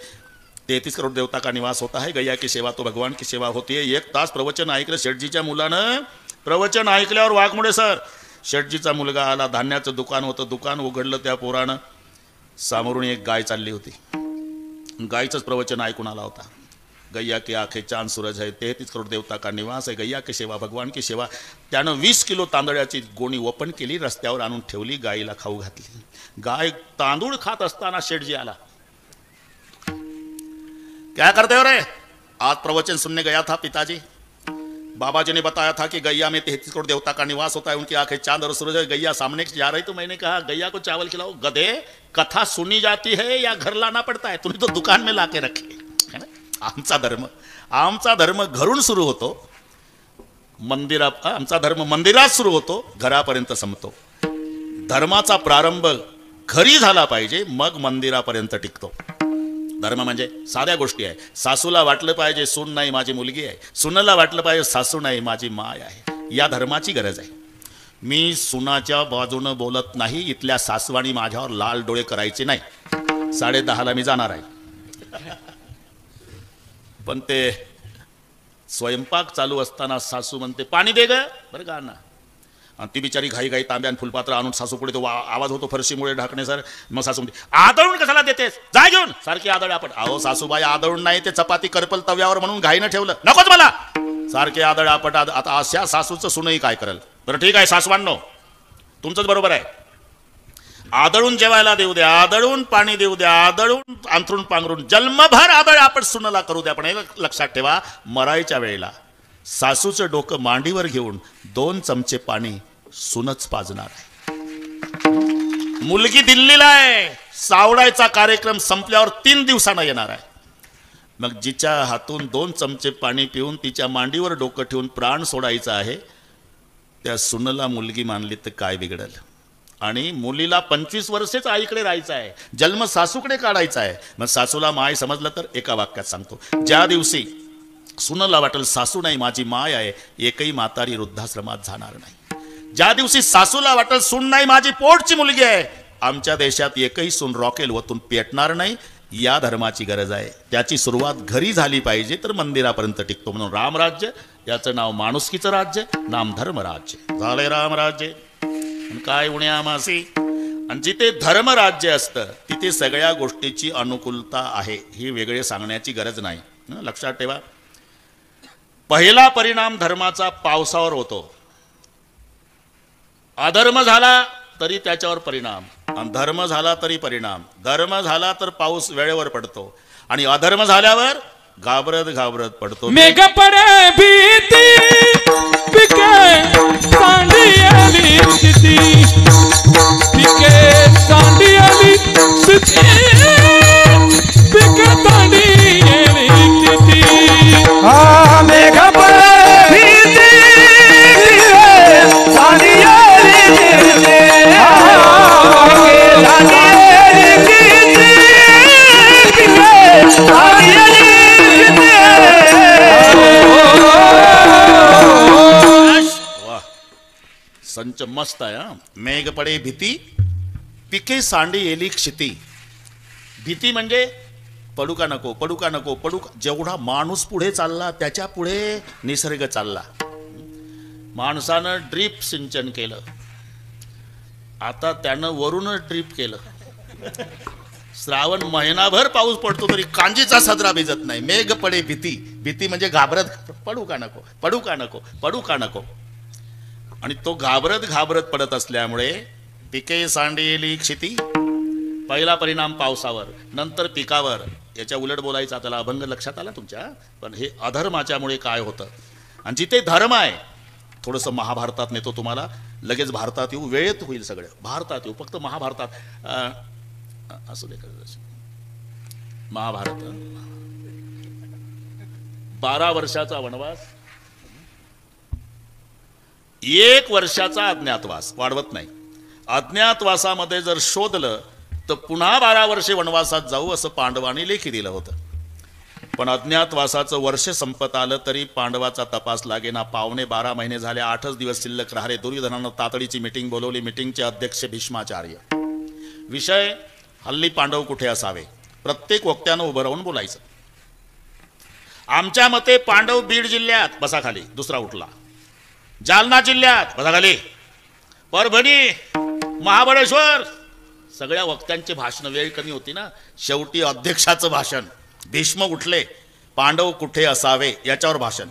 33 करोड देवता का निवास होता है, गैया की सेवा तो भगवान की सेवा होती है. 1 तास प्रवचन ऐकलं शेठजीच्या मुलानं. प्रवचन ऐकल्यावर वाघमोडे सर, शेठजीचा मुलगा आला. धान्याचं दुकान होतं. दुकान उघडलं त्या पोरानं. समोरून एक गाय चालली होती. गायचंच प्रवचन ऐकून आला होता. गैया की आंखें चांद सूरज है, 33 करोड देवता का निवास है, गैया की सेवा भगवान की सेवा. त्यानं 20 किलो तांदळाची गोणी ओपन केली, रस्त्यावर आणून ठेवली, गायीला खाऊ घातली. गाय तांदूळ खात असताना शेठजी आला. क्या करते हो रे? आज प्रवचन सुनने गया था पिताजी. बाबा जी ने बताया था कि गैया में 33 करोड़ देवता का निवास होता है, उनकी आंखें चांद और सूरज है. गैया सामने जा रही तो मैंने कहा गैया को चावल खिलाओ. गधे, कथा सुनी जाती है या घर लाना पड़ता है? तूने तो दुकान में लाके रखे. आमचा धर्म घरून सुरू होतो, आमचा धर्म मंदिरात सुरू होतो, घरापर्यंत संपतो. धर्माचा प्रारंभ घरी झाला पाहिजे, मग मंदिरापर्यंत टिकतो. धर्म म्हणजे साध्या गोष्टी आहे. सासूला वाटलं पाहिजे सून नाही माझी मुलगी आहे, सुनेला वाटलं पाहिजे सासू नाही माझी माय आहे. या धर्माची गरज आहे. मी सुनाच्या बाजूनं बोलत नाही. इथल्या सासवाणी माझ्यावर लाल डोळे करायचे नाही. 10:30ला मी जाणार आहे. पण ते स्वयंपाक चालू असताना सासू म्हणते पाणी दे ग बरं का अण्णा. आणि ती बिचारी घाई घाई तांब्यान फुलपात्र आणून सासू पुढे तो आवाज होतो फरशीमुळे ढाकणे सर. मग सासू म्हणते आदळून कशाला देतेस, जा घेऊन. सारखी आदळ आपण. अहो सासूबाई आदळून नाही, ते चपाती करपल तव्यावर म्हणून घाईनं ठेवलं. नकोच मला सारखे आदळ आपट. आता अशा सासूचं सुनही काय करेल. बरं ठीक आहे सासवांनो, तुमचंच बरोबर आहे. आदळून जेवायला देऊ द्या, आदळून पाणी देऊ द्या, आदळून अंथरून पांघरून जन्मभर आदळ आपण सुनेला करू द्या. पण हे लक्षात ठेवा, मरायच्या वेळेला सासूचं डोकं मांडीवर घेऊन 2 चमचे पाणी सुनच पाजणार आहे. मुलगी दिल्लीला आहे, सावडायचा कार्यक्रम संपल्यावर 3 दिवसांना येणार आहे. मग जिच्या हातून 2 चमचे पाणी पिऊन तिच्या मांडीवर डोकं ठेवून प्राण सोडायचा आहे, त्या सुनला मुलगी मानली तर काय बिघडल. आणि मुलीला 25 वर्षेच आईकडे राहायचं आहे, जन्म सासूकडे काढायचा आहे. मग सासूला माय समजलं तर एका वाक्यात सांगतो, ज्या दिवशी सुनला वाटेल सासू नाही माझी माय आहे, एकही म्हातारी वृद्धाश्रमात जाणार नाही. ज्या दिवशी सासूला वाटेल सून नाही माझी पोटची मुलगी आहे, आमच्या देशात एकही सून रॉकेल वतून पेटणार नाही. या धर्माची गरज आहे. त्याची सुरुवात घरी झाली पाहिजे तर मंदिरापर्यंत टिकतो. म्हणून रामराज्य, याचं नाव माणुसकीचं राज्य, नाम धर्मराज्य. झालंय रामराज्य. काय उण्या मासी. आणि जिथे धर्मराज्य असतं तिथे सगळ्या गोष्टीची अनुकूलता आहे. ही वेगळे सांगण्याची गरज नाही. लक्षात ठेवा. पहिला परिणाम धर्माचा पावसावर होतो. अधर्म झाला तरी त्याच्यावर परिणाम, आणि धर्म झाला तरी परिणाम. धर्म झाला तर पाऊस वेळेवर पडतो, आणि अधर्म झाल्यावर घाबरत घाबरत पडतो. मेघ पडे भीती पिके सांडी आली स्थिती, पिके सांडी आली स्थिती, पिके सांडी आली स्थिती. हा मेघ पडे भीती सांडी आली स्थिती, पिके सांडी आली स्थिती, पिके सांडी आली. मस्त आहे हा. मेघ पडे भीती पिके सांडी येली क्षिती. भीती म्हणजे पडू का नको, पडू का नको, पडू का. जेवढा माणूस पुढे चालला त्याच्या पुढे निसर्ग चालला. माणसानं ड्रीप सिंचन केलं, आता त्यानं वरूनच ड्रीप केलं. श्रावण महिनाभर पाऊस पडतो तरी कांजीचा सदरा भिजत नाही. मेघ पडे भीती. भीती म्हणजे घाबरत, पडू का नको, पडू का नको, पडू का नको. आणि तो घाबरत घाबरत पडत असल्यामुळे पिके सांडेली क्षिती. पहिला परिणाम पावसावर, नंतर पिकावर. याच्या उलट बोलायचा त्याला अभंग लक्षात आला तुमच्या. पण हे अधर्माच्यामुळे काय होतं. आणि जिथे धर्म आहे, थोडंसं महाभारतात नेतो तुम्हाला. लगेच भारतात येऊ, वेळेत होईल सगळं. भारतात येऊ, फक्त महाभारतात असं दे. महाभारत 12 वर्षाचा वनवास, 1 वर्षाचा अज्ञातवास. वाढवत नाही. अज्ञातवासामध्ये जर शोधलं तर पुन्हा 12 वर्षे वनवासात जाऊ असं पांडवांनी लेखी दिलं होतं. पण अज्ञातवासाचं वर्ष संपत आलं तरी पांडवाचा तपास लागेना. 12 महिने झाले, 8च दिवस शिल्लक राहिले. दुर्योधनानं तातडीची मीटिंग बोलवली. मीटिंगचे अध्यक्ष भीष्माचार्य. विषय हल्ली पांडव कुठे असावे. प्रत्येक वक्त्यानं उभं राहून बोलायचं. आमच्या मते पांडव बीड जिल्ह्यात. बसा खाली. दुसरा उठला. जालना जिल्ह्यात. बसा खाली. परभणी, महाबळेश्वर. सगळ्या वक्त्यांचे भाषण. वेळ कमी होती ना. शेवटी अध्यक्षाचं भाषण. भीष्म उठले. पांडव कुठे असावे याच्यावर भाषण.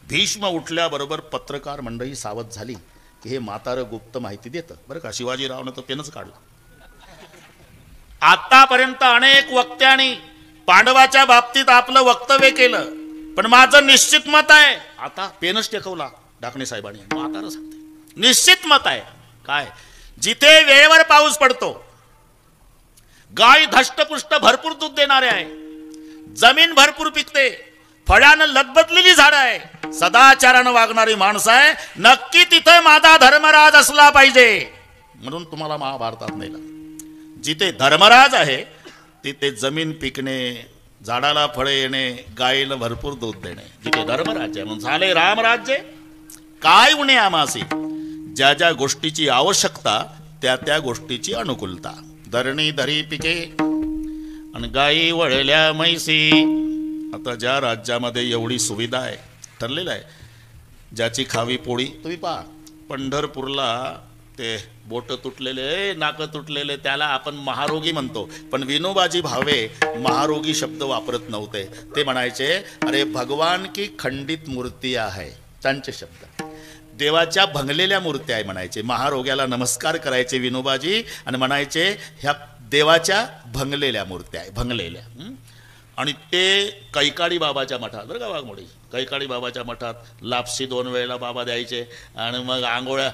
भीष्म उठल्याबरोबर पत्रकार मंडळी सावध झाली की हे म्हातारं गुप्त माहिती देतं बरं का. शिवाजीरावनं तर पेनच काढलं. आतापर्यंत अनेक वक्त्यांनी पांडवाच्या बाबतीत आपलं वक्तव्य केलं, पण माझं निश्चित मत आहे. आता पेनच टेकवला डाकणे साहेबांनी. म्हातारं सांगते निश्चित मत आहे. काय. जिथे वेळेवर पाऊस पडतो, गाय धष्टपुष्ट भरपूर दूध देणारे आहे, जमीन भरपूर पिकते, फळानं लदबदलेली झाडं आहे, सदाचारानं वागणारी माणसं आहे, नक्की तिथे माझा धर्मराज असला पाहिजे. म्हणून तुम्हाला महाभारतात नेलं. जिथे धर्मराज आहे तिथे जमीन पिकणे, झाडाला फळे येणे, गायीला भरपूर दूध देणे. जिथे धर्मराज्य म्हणून झाले रामराज्य. काय उणे आमासी. ज्या ज्या गोष्टीची आवश्यकता त्या त्या गोष्टीची अनुकूलता. धरणी धरी पिके आणि गायी वळल्या मैसी. आता ज्या राज्यामध्ये एवढी सुविधा आहे, ठरलेलं आहे, ज्याची खावी पोळी. तुम्ही पहा पंढरपूरला ते बोट तुटलेले, नाक तुटलेले, त्याला आपण महारोगी म्हणतो. पण विनोबाजी भावे महारोगी शब्द वापरत नव्हते. ते म्हणायचे अरे भगवान की खंडित मूर्ती आहे. त्यांचे शब्द देवाच्या भंगलेल्या मूर्त्या आहे म्हणायचे. महारोग्याला नमस्कार करायचे विनोबाजी आणि म्हणायचे ह्या देवाच्या भंगलेल्या मूर्त्या आहे, भंगलेल्या. आणि ते कैकाडी बाबाच्या मठात बरं का वाघमोडी. कैकाडी बाबाच्या मठात लापसी 2 वेळेला बाबा द्यायचे आणि मग आंघोळ्या.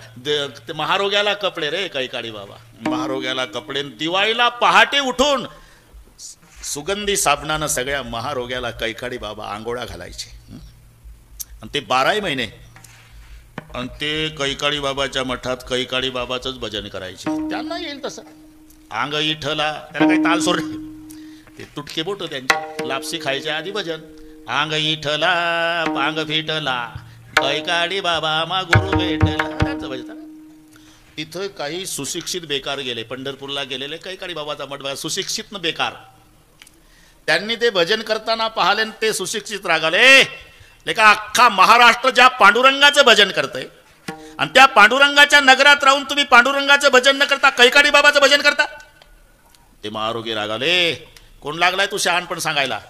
ते महारोग्याला कपडे रे कैकाडी बाबा. महारोग्याला कपडे. दिवाळीला पहाटे उठून सुगंधी साबणानं सगळ्या महारोग्याला कैकाडी बाबा आंघोळ्या घालायचे. आणि ते 12 महिने. आणि ते कैकाडी बाबाच्या मठात कैकाडी बाबाचंच भजन करायचे. त्यांना येईल तसं. अंग इठला, त्याला काही ताल सोड. ते तुटके बोट त्यांचे. लापसी खायच्या आधी भजन. अंग इठला पांग फिटला कैकाडी बाबा मा गुरु भेटला. त्यांचं भजन. तिथं काही सुशिक्षित बेकार गेले. पंढरपूरला गेलेले कैकाडी बाबाचा मठ बघा. सुशिक्षित न बेकार. त्यांनी ते भजन करताना पाहिले. ते सुशिक्षित रागाले. लेका अख्खा महाराष्ट्र ज्या पांडुरंगाचं भजन करतंय आणि त्या पांडुरंगाच्या नगरात राहून तुम्ही पांडुरंगाचं भजन न करता कैकाडी बाबाचं भजन करता. ते महारोगी रागाले. कोण लागलाय तू शहाणपण सांगायला.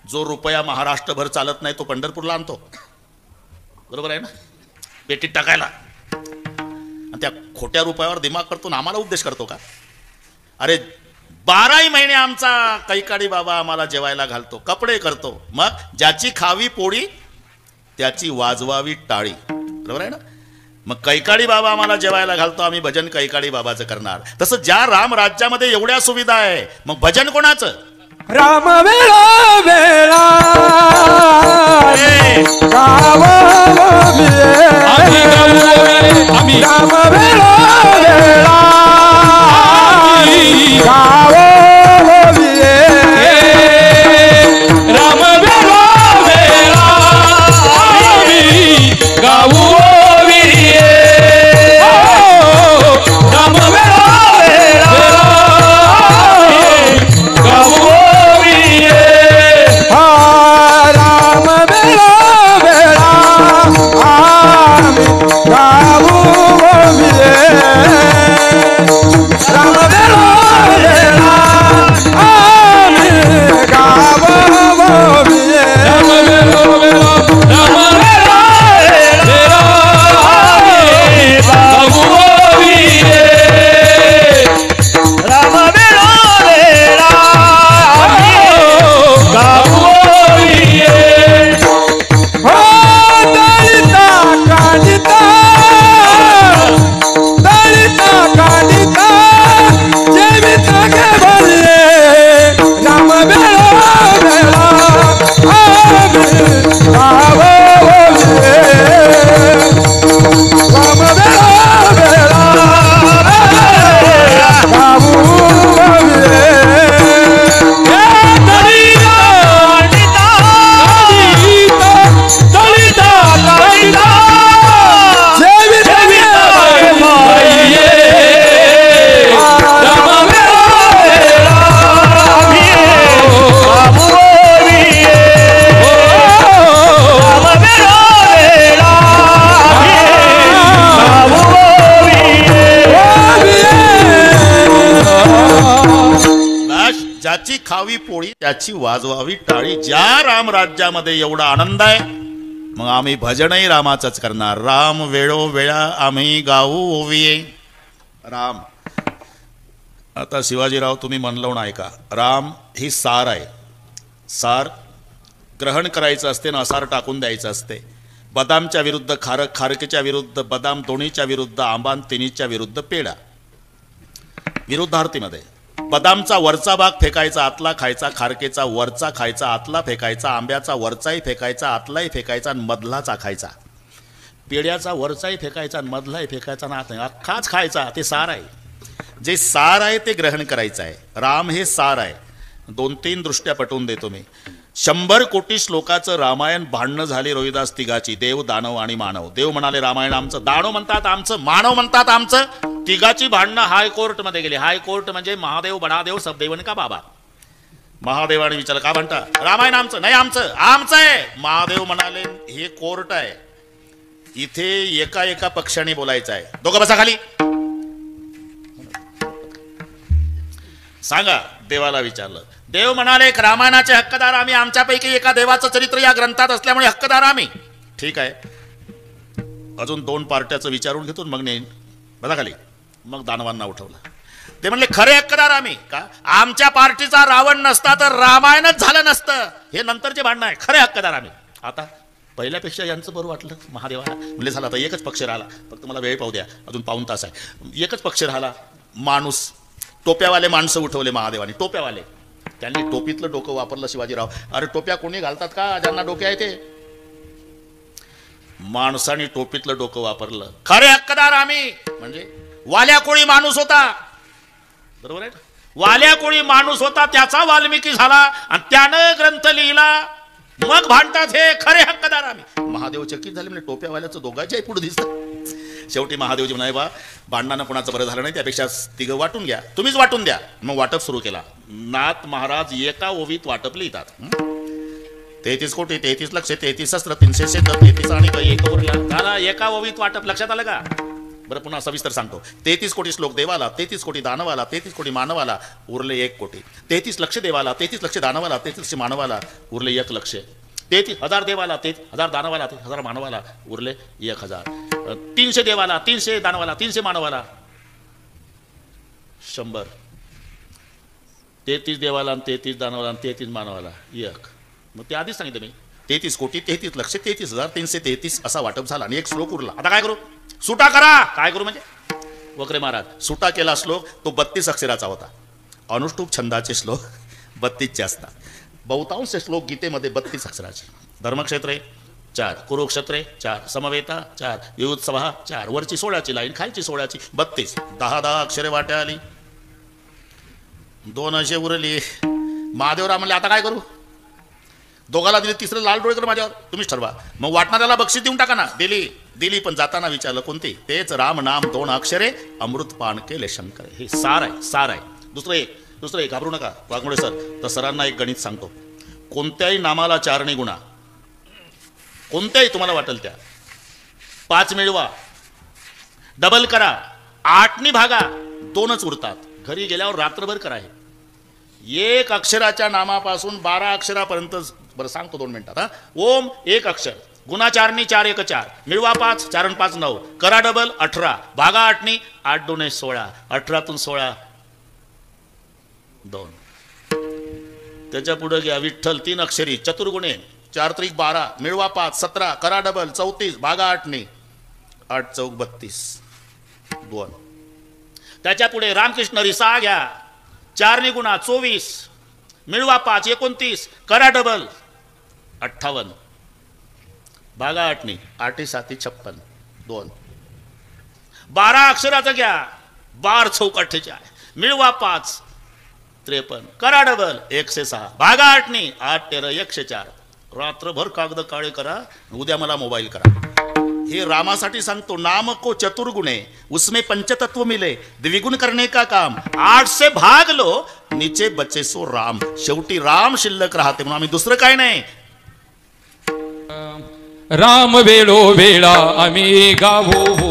जो रुपया महाराष्ट्रभर चालत नाही तो पंढरपूरला आणतो. बरोबर आहे ना. पेटीत टाकायला. आणि त्या खोट्या रुपयावर दिमाग करतो ना आम्हाला उपदेश करतो का. अरे 12 महिने आमचा कैकाडी बाबा आम्हाला जेवायला घालतो, कपडे करतो. मग ज्याची खावी पोळी त्याची वाजवावी टाळी. बरोबर आहे ना. मग कैकाडी बाबा आम्हाला जेवायला घालतो, आम्ही भजन कैकाडी बाबाचं करणार. तसं ज्या राम राज्यामध्ये एवढ्या सुविधा आहे मग भजन कोणाचं. राम वेळा वेळा आम्ही राम वेळा वेळा राम वेळा वेळा गाऊ ज्याची खावी पोळी त्याची वाजवावी टाळी. ज्या राम राज्यामध्ये एवढा आनंद आहे, मग आम्ही भजनही रामाचंच करणार. राम वेळोवेळा आम्ही गाऊ ओविये राम. आता शिवाजीराव तुम्ही म्हणलं ऐका, राम ही सार आहे. सार ग्रहण करायचं असते ना, असार टाकून द्यायचं असते. बदामच्या विरुद्ध खारक, खारकेच्या विरुद्ध बदाम, दोन्हीच्या विरुद्ध आंबा, तिन्हीच्या विरुद्ध पेढा. विरुद्धार्थीमध्ये बदामचा वरचा भाग फेकायचा, आतला खायचा. खारकेचा वरचा खायचा, आतला फेकायचा. आंब्याचा वरचाही फेकायचा, आतलाही फेकायचा आणि मधला चाखायचा. पेढ्याचा वरचाही फेकायचा आणि मधलाही फेकायचा आणि आत नाही, अख्खाच खायचा. ते सार आहे. जे सार आहे ते ग्रहण करायचं आहे. राम हे सार आहे. 2-3 दृष्ट्या पटवून देतो मी. 100 कोटी श्लोकाचं रामायण भांडणं झाली रोहिदास तिघाची, देव, दानव आणि मानव. देव म्हणाले रामायण आमचं, दानव म्हणतात आमचं, मानव म्हणतात आमचं. तिघाची भांडणं हायकोर्टमध्ये गेली. हायकोर्ट म्हणजे महादेव, बडादेव, सबदेवन का बाबा. महादेवाने विचारलं का म्हणता रामायण आमचं? नाही आमचं, आमचं आहे. महादेव म्हणाले हे कोर्ट आहे, इथे एका एका पक्षाने बोलायचं आहे. दोघं बसा खाली. सांगा. देवाला विचारलं. देव म्हणाले रामायणाचे हक्कदार आम्ही, आमच्यापैकी एका देवाचं चरित्र या ग्रंथात असल्यामुळे हक्कदार आम्ही. ठीक आहे, अजून 2 पार्ट्याचं विचारून घेतो मग नेईन. बघा खाली. मग दानवांना उठवलं. ते म्हणले खरे हक्कदार आम्ही. का? आमच्या पार्टीचा रावण नसता तर रामायणच झालं नसतं. हे नंतरचे भांडणं आहे. खरे हक्कदार आम्ही. आता पहिल्यापेक्षा यांचं बरं वाटलं महादेवाला. म्हणजे झालं आता एकच पक्ष राहिला, फक्त मला वेळ पाहू द्या, अजून पाऊण तास आहे. एकच पक्ष राहिला. माणूस, टोप्यावाले माणसं उठवले महादेवाने. टोप्यावाले, त्यांनी टोपीतलं डोकं वापरलं शिवाजीराव. अरे टोप्या कोणी घालतात का ज्यांना डोके आहे ते? माणसाने टोपीतलं डोकं वापरलं. खरे हक्कदार आम्ही. म्हणजे वाल्या कोळी माणूस होता, बरोबर आहे. वाल्या कोळी माणूस होता, त्याचा वाल्मिकी झाला आणि त्यानं ग्रंथ लिहिला. मग भांडतात हे खरे हक्कदार आम्ही. महादेव चकित झाले. म्हणजे टोप्यावाल्याचं दोघांच्याही पुढे दिसतं. शेवटी महादेवजी म्हणाले बा भांडणानं कोणाचं बरं झालं नाही, त्यापेक्षा तिघं वाटून घ्या, तुम्हीच वाटून द्या. मग वाटप सुरू केला. नाथ महाराज एका ओवीत वाटप लिहितात. 33 कोटी 33 लक्ष 33 शस्त्र 300 शेत 33 आणि एक उरला झाला. एका ओवीत वाटप. लक्षात आलं का? बरं पुन्हा सविस्तर सांगतो. 33 कोटी श्लोक देवाला, 33 कोटी दानवाला, 33 कोटी मानवाला, उरले 1 कोटी. 33 लक्ष देवाला, 33 लक्ष दानवाला, 33 लक्ष मानवाला, उरले 1 लक्ष. 33,000 देवाला, 33,000 दानवाला, 33,000 मानवाला, उरले 1,000. 300 देवाला, 300 दानवाला, 300 मानवाला, 100. 33 देवाला आणि 33 दानवाला आणि 33 मानवाला 1. मग ते आधीच सांगितलं मी. 33 कोटी 33 लक्ष 33,333 असा वाटप झाला आणि 1 श्लोक उरला. आता काय करू? सुटा करा. काय करू म्हणजे? वक्रे महाराज सुटा केला श्लोक, तो 32 अक्षराचा होता. अनुष्टुप छंदाचे श्लोक 32चे असतात. बहुतांश श्लोक गीतेमध्ये 32 अक्षराचे. धर्मक्षेत्रे 4, कुरुक्षेत्रे 4, समवेता 4, युत्सवा 4. वरची 16ची लाईन, खालची 16ची 32. 10 अक्षरे वाट्या आली. 2 असे उरली. महादेवराव म्हणले आता काय करू? दोघाला दिली, तिसरं लाल डोळे कर माझ्यावर, तुम्हीच ठरवा. मग वाटणाऱ्याला बक्षीस देऊन टाका ना. दिली पण जाताना विचारलं कोणती? तेच राम नाम 2 अक्षरे अमृत पान केले शंकर. हे सार आहे, सार आहे. दुसरं एक घाबरू नका वाघमोडे सर. तर सरांना एक गणित सांगतो. कोणत्याही नामाला 4 गुणा, कोणत्याही तुम्हाला वाटेल त्या. 5 मिळवा, डबल करा, 8 भागा, 2च उरतात. घरी गेल्यावर रात्रभर करा. हे 1 अक्षराच्या नामापासून 12 अक्षरापर्यंत. बरं सांगतो 2 मिनिटात. हा ओम 1 अक्षर, गुणा 4 नी 4 1 4, मिळवा 5, 4 आणि 5 9, करा डबल 18, भागा 8 नी 8 2 16, 18तून 16 2. त्याच्या पुढे घ्या विठ्ठल 3 अक्षरी, चतुर्गुणे 4 त्रिक 12, मिळवा 5 17, करा डबल 34, भागा 8 नी 8 चौक 32 2. त्याच्या पुढे रामकृष्ण रिसा घ्या, 4 नी गुणा 24, मिळवा 5 29, करा डबल 58, भागा 8 नी 8 7 56 2. 12 अक्षराचं घ्या, 12 चौक 48, मिळवा 5 53, करा डबल 106, भागा 8 नी 8 13 104. रात्रभर कागद काळे करा, उद्या मला मोबाईल करा. हे रामासाठी सांगतो. नाम को चतुर्गुणे उसमें पंचतत्व मिले, द्विगुण करने का काम, 8 से भाग लो नीचे बचे सो राम. शेवटी राम शिल्लक राहते म्हणून आम्ही दुसरं काय नाही. राम वेळो वेळा आम्ही गावो